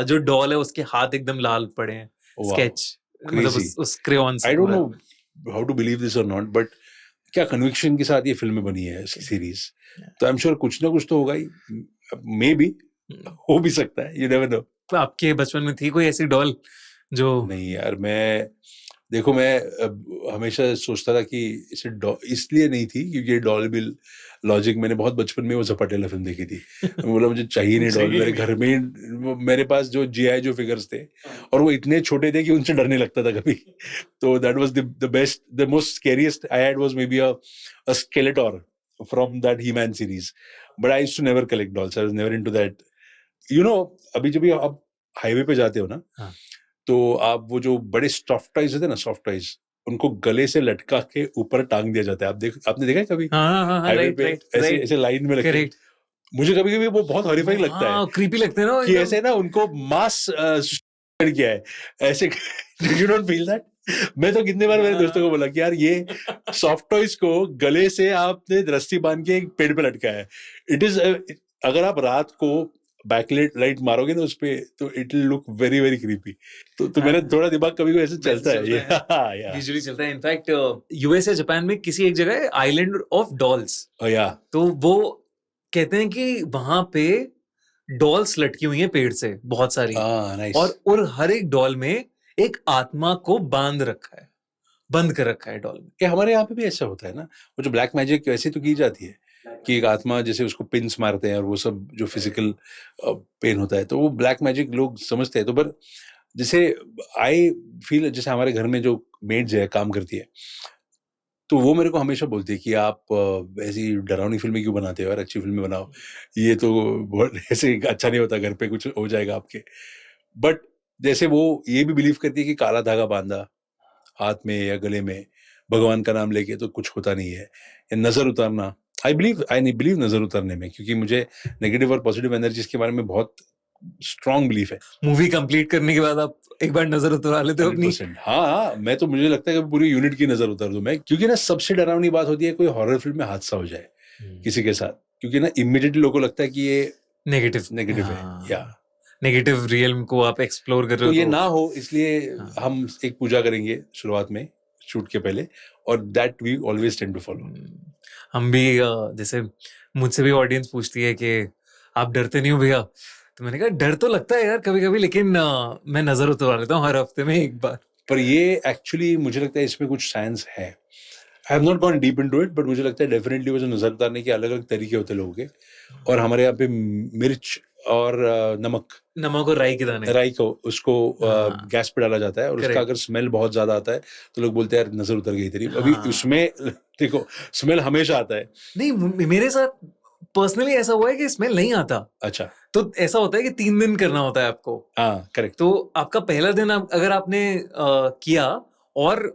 जो डॉल है उसके हाथ एकदम लाल पड़े हैं, वाह स्केच मतलब क्रेजी उस क्रेयॉन से आई डोंट पूरा। Know how to believe this और नॉट बट क्या कन्विक्शन के साथ ये फिल्म बनी है सीरीज तो आई एम श्योर कुछ ना कुछ तो होगा ही मे बी हो भी सकता है यू नेवर नो तो आपके बचपन में थी कोई ऐसी डॉल जो? नहीं यार मैं देखो मैं हमेशा सोचता था कि इसे इसलिए नहीं थी क्योंकि ये डॉल बिल लॉजिक मैंने बहुत बचपन में वो झपटेला फिल्म देखी थी मैं बोला मुझे चाहिए नहीं डॉल मेरे घर में मेरे पास जो जीआई जो फिगर्स थे और वो इतने छोटे थे कि उनसे डरने लगता था कभी तो that was the best the most scariest I had was maybe a Skeletor from that He Man series but I used to never collect dolls I was never into that you know अभी जब आप highway पे जाते हो ना हाँ। तो आप वो जो बड़े सॉफ्ट टॉयज होते हैं ना सॉफ्ट टॉयज उनको गले से लटका के ऊपर टांग दिया जाता है आपने देखा है कभी हाँ, हाईवे राइट पे राइट ऐसे राइट, ऐसे लाइन में रखे करेक्ट। मुझे कभी कभी वो बहुत हॉरिफाइंग लगता है हाँ, क्रीपी लगते हैं ना कि एकदम। ऐसे ना उनको मास किया है ऐसे यू डोंट फील दैट मैं तो कितने बार मेरे दोस्तों को बोला कि यार ये सॉफ्ट टॉयज को गले से आपने रस्सी बांध के एक पेड़ पे लटकाया है इट इज अगर आप रात को बैकलाइट लाइट मारोगे ना उस पे तो it will look very very creepy तो मेरा थोड़ा दिमाग कभी कभी ऐसे चलता है या यूजुअली चलता है। इनफैक्ट यूएस या जापान में किसी एक जगह है आइलैंड ऑफ डॉल्स, या तो वो कहते हैं कि वहां पे डॉल्स लटकी हुई हैं पेड़ से बहुत सारी, नाइस और हर एक डॉल में एक आत्मा को बंद कर रखा है डॉल में। ये हमारे यहाँ पे भी ऐसा होता है ना वो जो ब्लैक मैजिक वैसे तो की जाती है कि एक आत्मा जैसे उसको पिन्स मारते हैं और वो सब जो फिजिकल पेन होता है तो वो ब्लैक मैजिक लोग समझते हैं तो पर जैसे आई फील जैसे हमारे घर में जो मेड है काम करती है तो वो मेरे को हमेशा बोलती है कि आप ऐसी डरावनी फिल्में क्यों बनाते हो यार अच्छी फिल्में बनाओ ये तो बहुत ऐसे अच्छा नहीं होता घर पे कुछ हो जाएगा आपके बट जैसे वो ये भी बिलीव करती है कि काला धागा बांधा हाथ में या गले में भगवान का नाम लेके तो कुछ होता नहीं है या नजर उतारना आई नहीं बिलीव नजर उतारने में क्योंकि मुझे नेगेटिव और पॉजिटिव एनर्जीज के बारे में बहुत स्ट्रांग बिलीफ है मूवी कंप्लीट करने के बाद आप एक बार नजर उतरा लेते हो अपनी? 100%। हाँ मैं तो मुझे लगता है कि पूरी यूनिट की नजर उतार दूं मैं क्योंकि ना सबसे डरावनी बात होती है कोई हॉरर फिल्म में हादसा हो जाए किसी के साथ क्योंकि ना इमीडिएटली लोगों को लगता है कि ये नेगेटिव है या नेगेटिव रियल्म को आप एक्सप्लोर कर रहे तो हो ये ना हो इसलिए हाँ। हम एक पूजा करेंगे शुरुआत में शूट के पहले और that we always tend to follow हम भी जैसे मुझसे भी ऑडियंस पूछती है कि आप डरते नहीं हो भैया, तो मैंने कहा डर तो लगता है यार कभी कभी, लेकिन मैं नजर उतरवा लेता हूँ हर हफ्ते में एक बार। पर ये एक्चुअली मुझे लगता है इसमें कुछ साइंस है I have not gone deep into it but मुझे लगता है डेफिनेटली वो जो नजर उतारने के अलग अलग तरीके होते हैं लोगों के और हमारे यहाँ पे मिर्च और नमक और राई के दाने, राई को उसको हाँ। गैस पे डाला जाता है और उसका Correct। अगर स्मेल बहुत ज्यादा आता है तो लोग बोलते हैं यार नजर उतर गई तेरी अभी हाँ। उसमें देखो स्मेल हमेशा आता है नहीं, मेरे साथ पर्सनली ऐसा हुआ है कि स्मेल नहीं आता, अच्छा तो ऐसा होता है कि 3 दिन करना होता है आपको। हाँ करेक्ट तो आपका पहला दिन अगर आपने किया और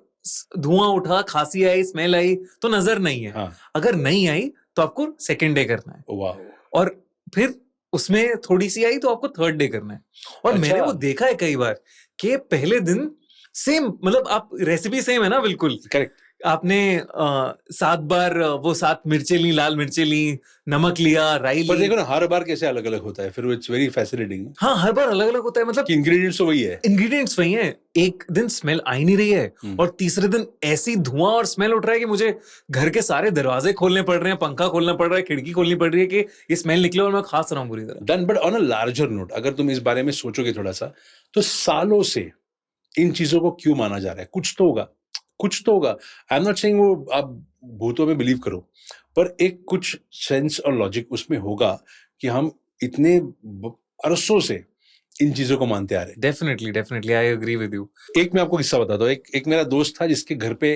धुआं उठा, खांसी आई, स्मेल आई, तो नजर नहीं है। हाँ अगर नहीं आई तो आपको सेकेंड डे करना है, वाह और फिर उसमें थोड़ी सी आई तो आपको थर्ड डे करना है। और मैंने अच्छा वो देखा है कई बार कि पहले दिन सेम, मतलब आप रेसिपी सेम है ना बिल्कुल, करेक्ट आपने 7 बार वो 7 मिर्चें ली, लाल मिर्चें ली, नमक लिया, राई पर ली। देखो ना हर बार कैसे अलग अलग होता है फिर इट्स वेरी फैसिनेटिंग हाँ, हर बार अलग अलग होता है, मतलब कि इंग्रेडिएंट्स तो वही है इंग्रेडिएंट्स वही हैं। एक दिन स्मेल आ ही नहीं रही है और तीसरे दिन ऐसी धुआं और स्मेल उठ रहा है कि मुझे घर के सारे दरवाजे खोलने पड़ रहे हैं, पंखा खोलना पड़ रहा है, खिड़की खोलनी पड़ रही है कि ये स्मेल निकले और मैं खांस रहा हूं बुरी तरह। Done but on a larger note अगर तुम इस बारे में सोचोगे थोड़ा सा तो सालों से इन चीजों को क्यों माना जा रहा है कुछ तो होगा आई एम नॉट सेइंग वो आप भूतों में बिलीव करो पर एक कुछ सेंस और लॉजिक उसमें होगा कि हम इतने अरसों से इन चीजों को मानते आ रहे हैं definitely I agree with you. एक मैं आपको किस्सा बताता हूँ एक मेरा दोस्त था जिसके घर पे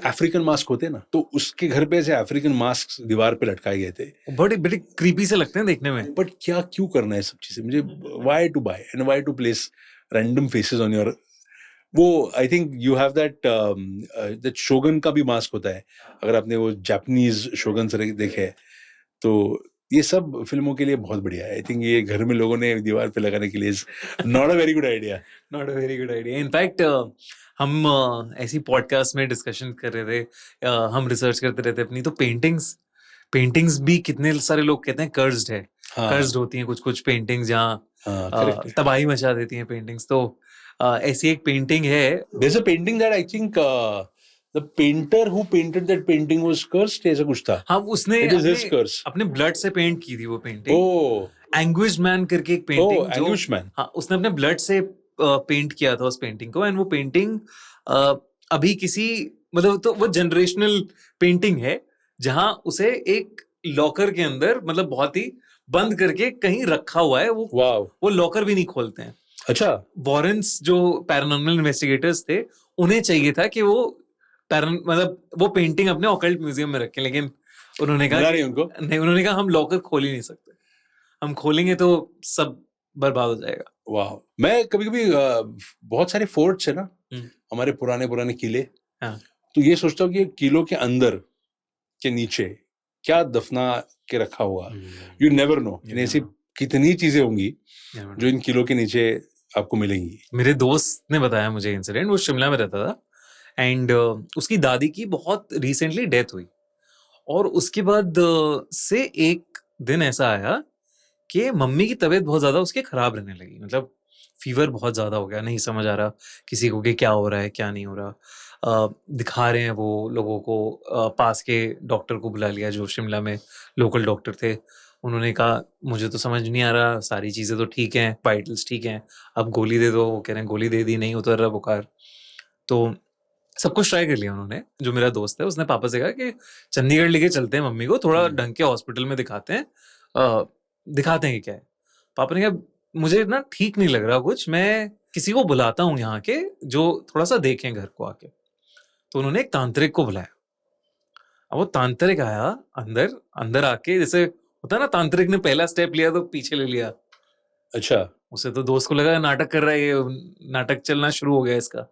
अफ्रीकन मास्क होते हैं ना तो उसके घर पे ऐसे अफ्रीकन मास्क दीवार पे लटकाए गए थे बड़े बड़े क्रीपी से लगते हैं देखने में। बट क्या क्यों करना है सब चीजें मुझे why to buy and why to place random faces on your वो I think you have that Shogun का भी मास्क होता है अगर आपने वो जापानीज शोगन से देखे है तो ये सब फिल्मों के लिए बहुत बढ़िया है आई थिंक ये घर में लोगों ने दीवार पे लगाने के लिए not a very good idea not a very good idea. In fact हम ऐसी पॉडकास्ट में डिस्कशन कर रहे थे, हम रिसर्च करते रहते अपनी, तो पेंटिंग्स भी कितने सारे लोग कहते हैं कर्स्ड है, हाँ कर्स्ड होती हैं कुछ कुछ पेंटिंग्स जहाँ हाँ करेक्ट है. तबाही मचा देती हैं पेंटिंग्स। तो ऐसी एक पेंटिंग है। There's a painting that I think the painter who painted that painting was cursed. ऐसा कुछ था. हाँ, उसने It is his curse. अपने ब्लड से पेंट की थी वो पेंटिंग। Oh, एंग्विश मैन करके एक पेंटिंग जो Anguish Man. हाँ, उसने अपने ब्लड से पेंट किया था उस पेंटिंग को। एंड वो पेंटिंग अभी किसी मतलब तो वो जनरेशनल पेंटिंग है जहां उसे एक लॉकर के अंदर मतलब बहुत ही बंद करके कहीं रखा हुआ है। Wow. वो लॉकर भी नहीं खोलते हैं। अच्छा. वॉरेंस जो पैरानॉर्मल इन्वेस्टिगेटर्स थे उन्हें चाहिए था कि वो मतलब वो पेंटिंग अपने ऑकल्ट म्यूजियम में रखें, लेकिन उन्होंने कहा नहीं उनको. नहीं, उन्होंने कहा हम लॉकर खोल ही नहीं सकते, हम खोलेंगे तो सब बर्बाद हो जाएगा। वाह. मैं कभी-कभी बहुत सारे फोर्ट्स है ना हमारे पुराने किले. हाँ। तो ये सोचता हूँ कि किलों के अंदर के नीचे क्या दफना के रखा हुआ. You never know. ऐसी कितनी चीजें होंगी जो इन किलों के नीचे आपको मिलेंगी. मेरे दोस्त ने बताया मुझे इंसिडेंट। वो शिमला में रहता था एंड उसकी दादी की बहुत रिसेंटली डेथ हुई और उसके बाद से एक दिन ऐसा आया कि मम्मी की तबीयत बहुत ज्यादा उसके खराब रहने लगी। मतलब फीवर बहुत ज्यादा हो गया, नहीं समझ आ रहा किसी को कि क्या हो रहा है क्या नहीं हो रहा। दिखा रहे हैं वो लोगों को, पास के डॉक्टर को बुला लिया जो शिमला में लोकल डॉक्टर थे। उन्होंने कहा मुझे तो समझ नहीं आ रहा, सारी चीजें तो ठीक हैं, वाइटल्स ठीक हैं, अब गोली दे दो। वो कह रहे हैं गोली दे दी, नहीं उतर रहा बुखार। तो सब कुछ ट्राई कर लिया उन्होंने। जो मेरा दोस्त है उसने पापा से कहा कि चंडीगढ़ लेके चलते हैं मम्मी को, थोड़ा ढंग के हॉस्पिटल में दिखाते हैं, दिखाते हैं कि क्या है। पापा ने कहा मुझे ना ठीक नहीं लग रहा कुछ, मैं किसी को बुलाता हूँ यहाँ के जो थोड़ा सा देखें घर को आके। तो उन्होंने एक तांत्रिक को बुलाया। अब वो तांत्रिक आया अंदर, अंदर आके जैसे होता है ना, तांत्रिक ने पहला स्टेप लिया तो पीछे ले लिया। अच्छा. उसे तो दोस्त को लगा नाटक कर रहा है, ये नाटक चलना शुरू हो गया इसका।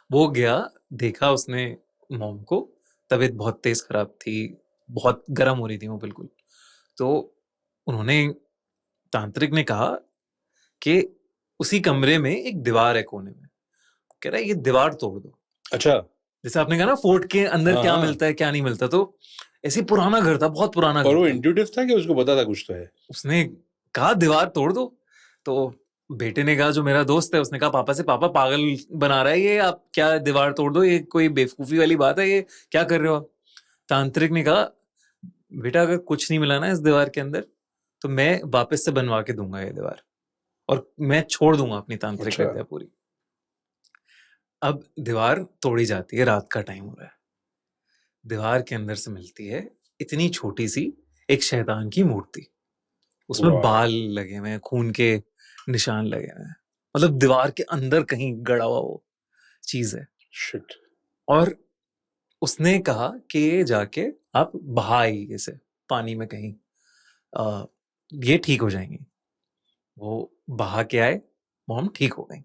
वो गया, देखा उसने मॉम को, तबीयत बहुत तेज खराब थी, बहुत गर्म हो रही थी वो बिल्कुल। तो उन्होंने तांत्रिक ने कहा कि उसी कमरे में एक दीवार है कोने में, कह रहा है ये दीवार तोड़ दो। अच्छा. जैसे आपने कहा ना फोर्ट के अंदर क्या हाँ. मिलता है क्या नहीं मिलता, तो ऐसे पुराना घर था, बहुत पुराना और घर वो था। इंट्यूटिव था कि उसको पता था कुछ तो है. उसने कहा दीवार तोड़ दो। तो बेटे ने कहा, जो मेरा दोस्त है, उसने कहा पापा से, पापा पागल बना रहा है ये, आप क्या दीवार तोड़ दो, ये कोई बेवकूफी वाली बात है, ये क्या कर रहे हो आप। तांत्रिक ने कहा बेटा अगर कुछ नहीं मिला ना इस दीवार के अंदर तो मैं वापस से बनवा के दूंगा ये दीवार, और मैं छोड़ दूंगा अपनी तांत्रिक अच्छा. विद्या पूरी। अब दीवार तोड़ी जाती है, रात का टाइम हो रहा है। दीवार के अंदर से मिलती है इतनी छोटी सी एक शैतान की मूर्ति, उसमें वाह. बाल लगे हुए हैं, खून के निशान लगे हुए हैं, मतलब दीवार के अंदर कहीं गड़ा हुआ वो चीज है। शिट. और उसने कहा कि ये जाके आप बहाई इसे पानी में कहीं, ये ठीक हो जाएंगी। वो बहा के आए, मॉम ठीक हो गई।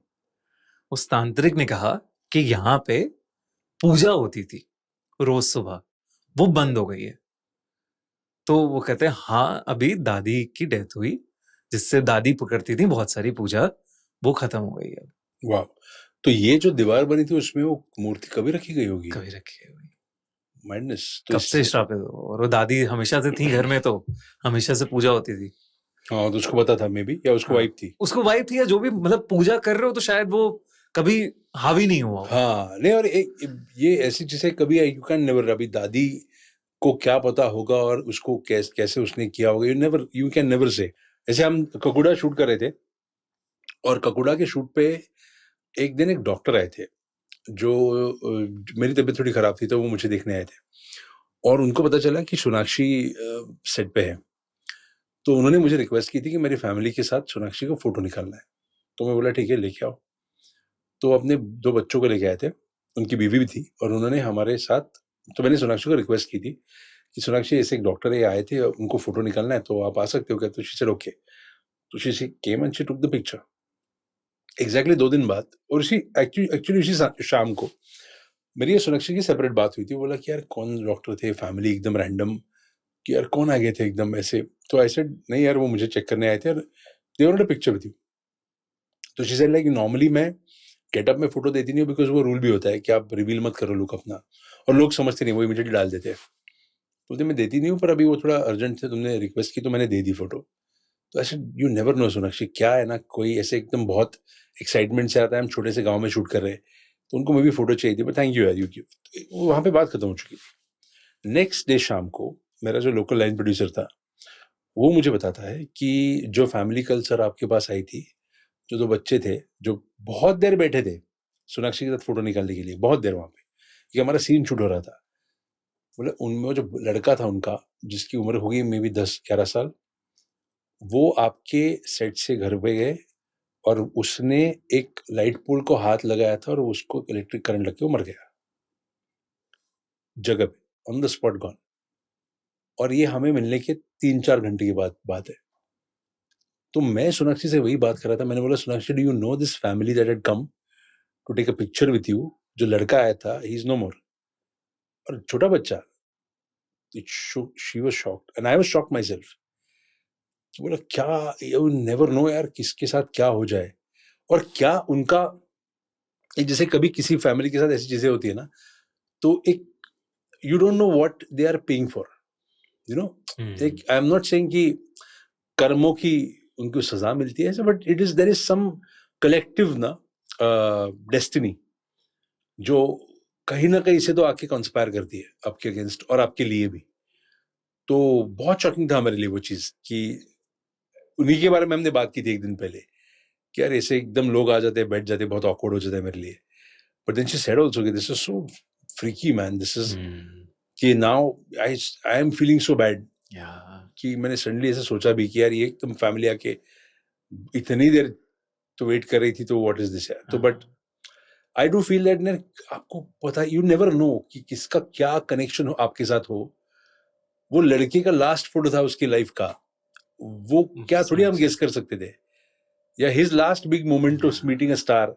उस तांत्रिक ने कहा कि यहाँ पे पूजा होती थी रोज सुबह, वो बंद हो गई है। तो वो कहते हैं हाँ, अभी दादी की डेथ हुई जिससे दादी करती थी बहुत सारी पूजा, वो खत्म हो गई है। वाह. तो ये जो दीवार बनी थी उसमें वो मूर्ति कभी रखी गई होगी. कभी रखी है हुई, माइंडनेस. कब से श्रापित हो। और वो दादी हमेशा से थी घर में, तो हमेशा से पूजा होती थी। हाँ, तो उसको पता था मे बी, या उसको वाइफ थी. उसको वाइफ थी, या जो भी मतलब पूजा कर रहे हो तो शायद वो कभी हावी नहीं हुआ। हाँ नहीं, और ये ऐसी चीजें कभी यू कैन नेवर. अभी दादी को क्या पता होगा और उसको कैसे उसने किया होगा, यू कैन नेवर से. जैसे हम ककुड़ा शूट कर रहे थे और ककुड़ा के शूट पे एक दिन एक डॉक्टर आए थे जो मेरी तबीयत थोड़ी खराब थी तो वो मुझे देखने आए थे और उनको पता चला कि सोनाक्षी सेट पे है। तो उन्होंने मुझे रिक्वेस्ट की थी कि मेरी फैमिली के साथ सोनाक्षी को फोटो निकालना है। तो मैं बोला ठीक है लेके आओ। तो अपने 2 बच्चों को लेके आए थे, उनकी बीवी भी थी और उन्होंने हमारे साथ, तो मैंने सोनाक्षी को रिक्वेस्ट की थी कि सोनाक्षी ऐसे एक डॉक्टर है आए थे, उनको फोटो निकालना है तो आप आ सकते हो क्या? तो शी सेड ओके। तो she came and she took the picture. Exactly 2 दिन बाद, और उसी एक्चुअली उसी शाम को मेरी और सोनाक्षी की सेपरेट बात हुई थी। बोला कि यार कौन डॉक्टर थे, फैमिली एकदम रैंडम कि यार कौन आ गए थे एकदम ऐसे। तो आई सेड नहीं यार वो मुझे चेक करने आए थे और they wanted a picture with you. तो शी सेड लाइक नॉर्मली मैं गेटअप में फोटो देती नहीं हूँ बिकॉज वो रूल भी होता है कि आप रिवील मत करो लुक अपना, और लोग समझते नहीं, वो इमीडिएटली डाल देते हैं। बोलते मैं देती नहीं हूँ, पर अभी वो थोड़ा अर्जेंट थे, तुमने रिक्वेस्ट की तो मैंने दे दी फोटो। तो ऐसे यू नेवर नो सोनाक्षी, क्या है ना, कोई ऐसे एकदम बहुत एक्साइटमेंट से आता है, हम छोटे से गांव में शूट कर रहे हैं, तो उनको मैं भी फोटो चाहिए थी, बट थैंक यू यार, यू गिव। वहाँ पे बात खत्म हो चुकी थी। नेक्स्ट डे शाम को मेरा जो लोकल लाइन प्रोड्यूसर था, वो मुझे बताता है कि जो फैमिली कल्चर आपके पास आई थी, जो 2 बच्चे थे जो बहुत देर बैठे थे सोनाक्षी के साथ फोटो निकालने के लिए, बहुत देर वहाँ पे, कि हमारा सीन शूट हो रहा था, बोले उनमें जो लड़का था उनका, जिसकी उम्र होगी मे बी 10-11 साल, वो आपके सेट से घर पे गए और उसने एक लाइट पोल को हाथ लगाया था और उसको इलेक्ट्रिक करंट लग के वो मर गया जगह पे, ऑन द स्पॉट गॉन। और ये हमें मिलने के 3-4 घंटे की बात है। तो मैं सोनाक्षी से वही बात कर रहा था, मैंने बोला Sonakshi, do you know this family that had come to take a picture with you? जो लड़का आया था, ही इज नो मोर। और छोटा बच्चा, she was shocked and I was shocked my self. बोला क्या, यू नेवर नो यार, किसके साथ क्या हो जाए। और क्या उनका, जैसे कभी किसी फैमिली के साथ ऐसी चीजें होती है ना, तो एक you don't know what they are paying for, you know. एक आई एम नॉट सेइंग कि कर्मों की उनको सजा मिलती है, but it is, there is some collective ना डेस्टिनी जो कहीं ना कहीं से तो आके कंस्पायर करती है आपके अगेंस्ट और आपके लिए भी। तो बहुत शॉकिंग था मेरे लिए वो चीज, कि उन्हीं के बारे में हमने बात की थी एक दिन पहले, कि यार ऐसे एकदम लोग आ जाते हैं, बैठ जाते हैं, बहुत ऑकवर्ड हो जाता है मेरे लिए। But then she said also कि this is so freaky man, this is, कि now I am feeling so bad, कि मैंने सडनली ऐसे सोचा भी कि यार ये एकदम फैमिली आके इतनी देर तो वेट कर रही थी, तो व्हाट इज दिस यार। तो but I do feel that, आपको पता, यू नेवर नो कि किसका क्या कनेक्शन हो आपके साथ हो। वो लड़के का लास्ट फोटो था उसकी लाइफ का, वो क्या थोड़ी हम गेस कर सकते थे, या his last big moment of meeting a star,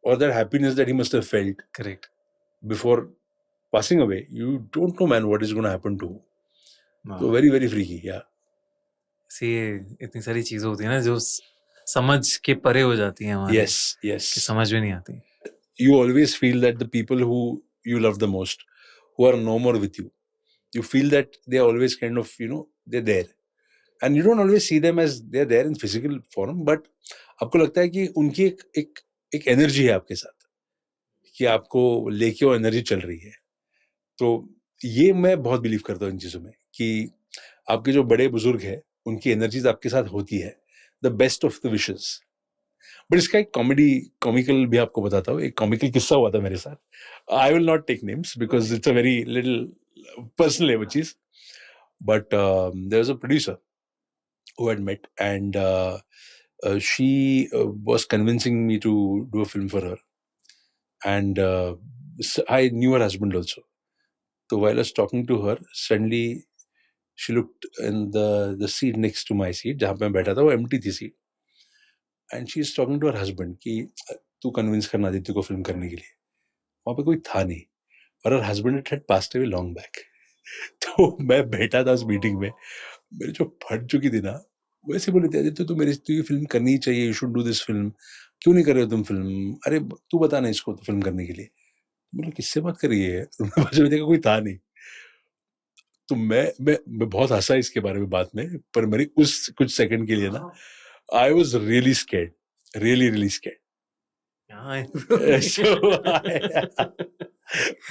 or that happiness that he must have felt correct before passing away. You don't know, man, what is going to happen to him. So very very freaky, yeah. See, इतनी सारी चीजें होती है ना जो समझ के परे हो जाती हैं हमारे, yes कि समझ में नहीं आती। You always feel that the people who you love the most, who are no more with you, you feel that they are always kind of, you know, they're there, and you don't always see them as they're there in physical form, but आपको लगता है कि उनकी एक energy है आपके साथ, कि आपको लेके वो एनर्जी चल रही है। तो ये मैं बहुत बिलीव करता हूँ इन चीज़ों में, कि आपके जो बड़े बुजुर्ग हैं उनकी एनर्जीज आपके साथ होती है, the best of the wishes. But इसका एक कॉमिकल भी आपको बताता हूँ, एक कॉमिकल किस्सा हुआ था मेरे साथ। I will not take names because it's a very little personal है वो चीज़, but there was a producer who had met, and she was convincing me to do a film for her, and I knew her husband also. So while I was talking to her, suddenly she looked in the seat next to my seat, जहाँ पे मैं बैठा था, वो empty थी seat, and she is talking to her husband कि तू convince करना आदित्य को film करने के लिए। वहाँ पे कोई था नहीं, और her husband had passed away long back. तो मैं बैठा था उस मीटिंग में, मेरे जो फट चुकी थी ना, वैसे बोले थे, आदित्य तू ये फिल्म करनी चाहिए, you should do this film, क्यों नहीं कर रहे हो तुम फिल्म, अरे तू बता ना इसको तो फिल्म करने के लिए। बोले किससे बात कर रही है, देखा कोई था नहीं। तो मैं बहुत हंसा इसके बारे में बात में, पर मेरी उस कुछ सेकंड के लिए ना, I was really scared, really scared.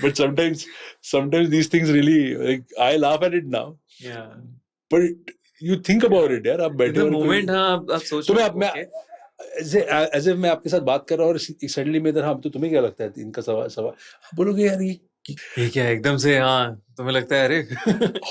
But sometimes these things really, like, I laugh at it now, but you think about it यार, आप बैठे हो मोमेंट, हाँ आप सोच, तो मैं एज इफ मैं आपके साथ बात कर रहा हूँ और सडनली में इधर, हाँ तो तुम्हें क्या लगता है इनका सवाल आप बोलोगे यार ये क्या एकदम से, हाँ तुम्हें लगता है, अरे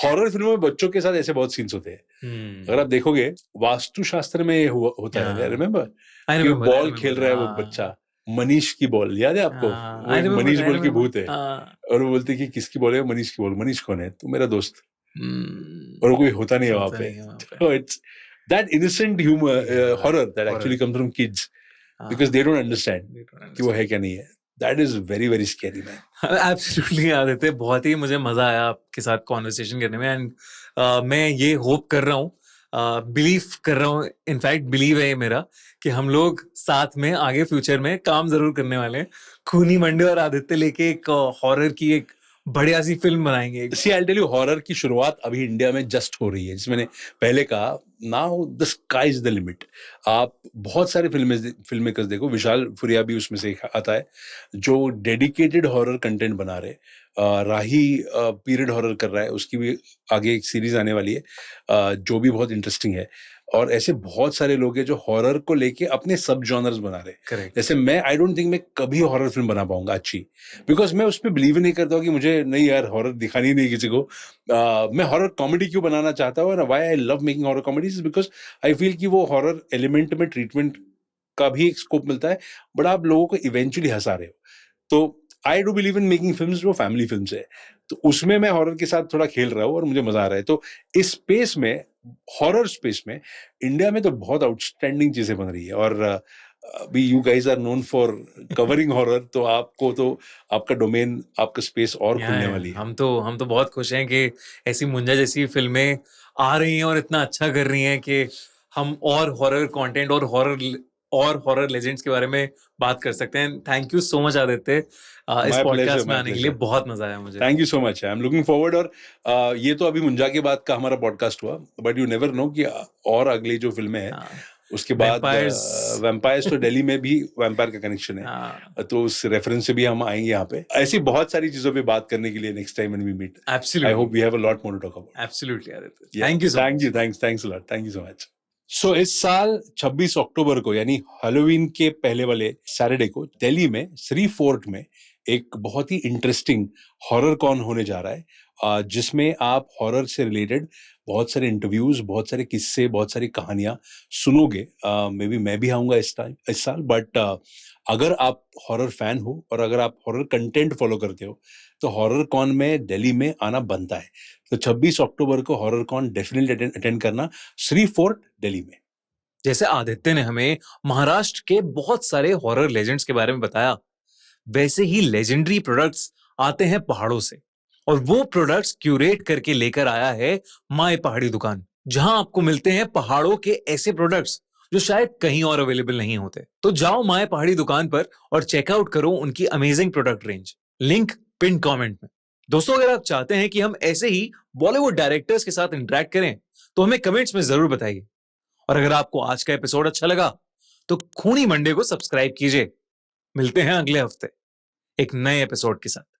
हॉरर फिल्मों में बच्चों के साथ ऐसे बहुत सीन्स होते हैं। अगर आप देखोगे वास्तुशास्त्र में होता है, रिमेम्बर कि बॉल खेल रहा है वो बच्चा, मनीष की बॉल, याद है आपको? वो मनीष बोल के भूत है, और वो बोलते कि किसकी बॉल है, मनीष की बॉल। मनीष कौन है? तो मेरा दोस्त, और कोई होता नहीं है वहां पे। तो it's that innocent humour, horror that actually comes from kids, because they don't understand कि वो है क्या नहीं है। That is very very scary, man. Absolutely Aditya, बहुत ही मुझे मजा आया आपके साथ कॉन्वर्सेशन करने में, एंड मैं ये होप कर रहा हूँ, बिलीव कर रहा हूँ, इनफैक्ट बिलीव है ये मेरा, कि हम लोग साथ में आगे फ्यूचर में काम जरूर करने वाले हैं। खूनी मंडे और आदित्य लेके एक हॉरर की एक बढ़िया सी फिल्म बनाएंगे एक। सी आई टेल यू, हॉरर की शुरुआत अभी इंडिया में जस्ट हो रही है, जिसमें मैंने पहले कहा now the sky is the limit. आप बहुत सारे फिल्म मेकर्स देखो, विशाल फुरिया भी उसमें से एक आता है जो डेडिकेटेड हॉरर कंटेंट बना रहे। राही पीरियड हॉरर कर रहा है, उसकी भी आगे एक सीरीज आने वाली है जो भी बहुत इंटरेस्टिंग है। और ऐसे बहुत सारे लोग हैं जो हॉरर को लेके अपने सब जॉनर्स बना रहे हैं। करेक्ट। जैसे मैं आई डोंट थिंक मैं कभी हॉरर फिल्म बना पाऊंगा अच्छी, बिकॉज मैं उसमें बिलीव ही नहीं करता हूँ कि मुझे नहीं यार हॉरर दिखानी नहीं किसी को। मैं हॉरर कॉमेडी क्यों बनाना चाहता हूँ, why I love making horror comedies, because I feel कि वो हॉरर एलिमेंट में ट्रीटमेंट का भी एक स्कोप मिलता है, बट आप लोगों को इवेंचुअली हंसा रहे हो। तो I do believe in making films जो फैमिली फिल्म्स है, तो उसमें मैं हॉरर के साथ थोड़ा खेल रहा हूँ और मुझे मजा आ रहा है। तो इस स्पेस में, हॉरर स्पेस में इंडिया में तो बहुत आउटस्टैंडिंग चीजें बन रही है। और अभी you guys are known for covering horror, तो आपको तो आपका डोमेन, आपका स्पेस और खुलने वाली है। हम तो बहुत खुश हैं कि ऐसी मुंजा जैसी फिल्में आ रही हैं और इतना अच्छा कर रही हैं कि हम और हॉरर कंटेंट और हॉरर लेजेंड्स के बारे में बात कर सकते हैं। Thank you so much Aditya, इस My pleasure, पॉडकास्ट में my आने के लिए pleasure. बहुत मजा आया मुझे। Thank you so much, I am looking forward. और ये तो अभी मुंजा के बाद का हमारा पॉडकास्ट हुआ, बट यू नेवर नो कि और अगली जो फिल्में हैं उसके बाद वैम्पायर्स, तो दिल्ली में भी वैम्पायर का कनेक्शन है, तो उस रेफरेंस से भी हम आएंगे यहाँ पे। ऐसी बहुत सारी चीजों पे बात करने के लिए next time when we meet, I hope we have a lot more to talk about. Absolutely Aditya, thank you so thank you, thanks a lot, thank you so much. So इस साल 26 अक्टूबर को, यानी हैलोवीन के पहले वाले सैटरडे को, दिल्ली में Shri fort में एक बहुत ही इंटरेस्टिंग हॉरर कॉन होने जा रहा है, जिसमें आप हॉरर से रिलेटेड बहुत सारे इंटरव्यूज, बहुत सारे किस्से, बहुत सारी कहानियां सुनोगे। मे बी मैं भी आऊंगा इस साल, बट अगर आप हॉरर फैन हो और अगर आप हॉरर कंटेंट फॉलो करते हो तो हॉरर कॉन में दिल्ली में आना बनता है। तो 26 अक्टूबर को हॉरर कॉन डेफिनेटली अटेंड करना, श्री फोर्ट दिल्ली में। जैसे आदित्य ने हमें महाराष्ट्र के बहुत सारे हॉरर लेजेंड्स के बारे में बताया, वैसे ही लेजेंडरी प्रोडक्ट्स आते हैं पहाड़ों से, और वो प्रोडक्ट्स क्यूरेट करके लेकर आया है माय पहाड़ी दुकान, जहां आपको मिलते हैं पहाड़ों के ऐसे प्रोडक्ट्स जो शायद कहीं और अवेलेबल नहीं होते। तो जाओ माय पहाड़ी दुकान पर और चेकआउट करो उनकी amazing product range. Link pin comment में। दोस्तों, अगर आप चाहते हैं कि हम ऐसे ही बॉलीवुड डायरेक्टर्स के साथ इंटरेक्ट करें तो हमें कमेंट्स में जरूर बताइए। और अगर आपको आज का एपिसोड अच्छा लगा तो खूनी मंडे को सब्सक्राइब कीजिए। मिलते हैं अगले हफ्ते एक नए एपिसोड के साथ।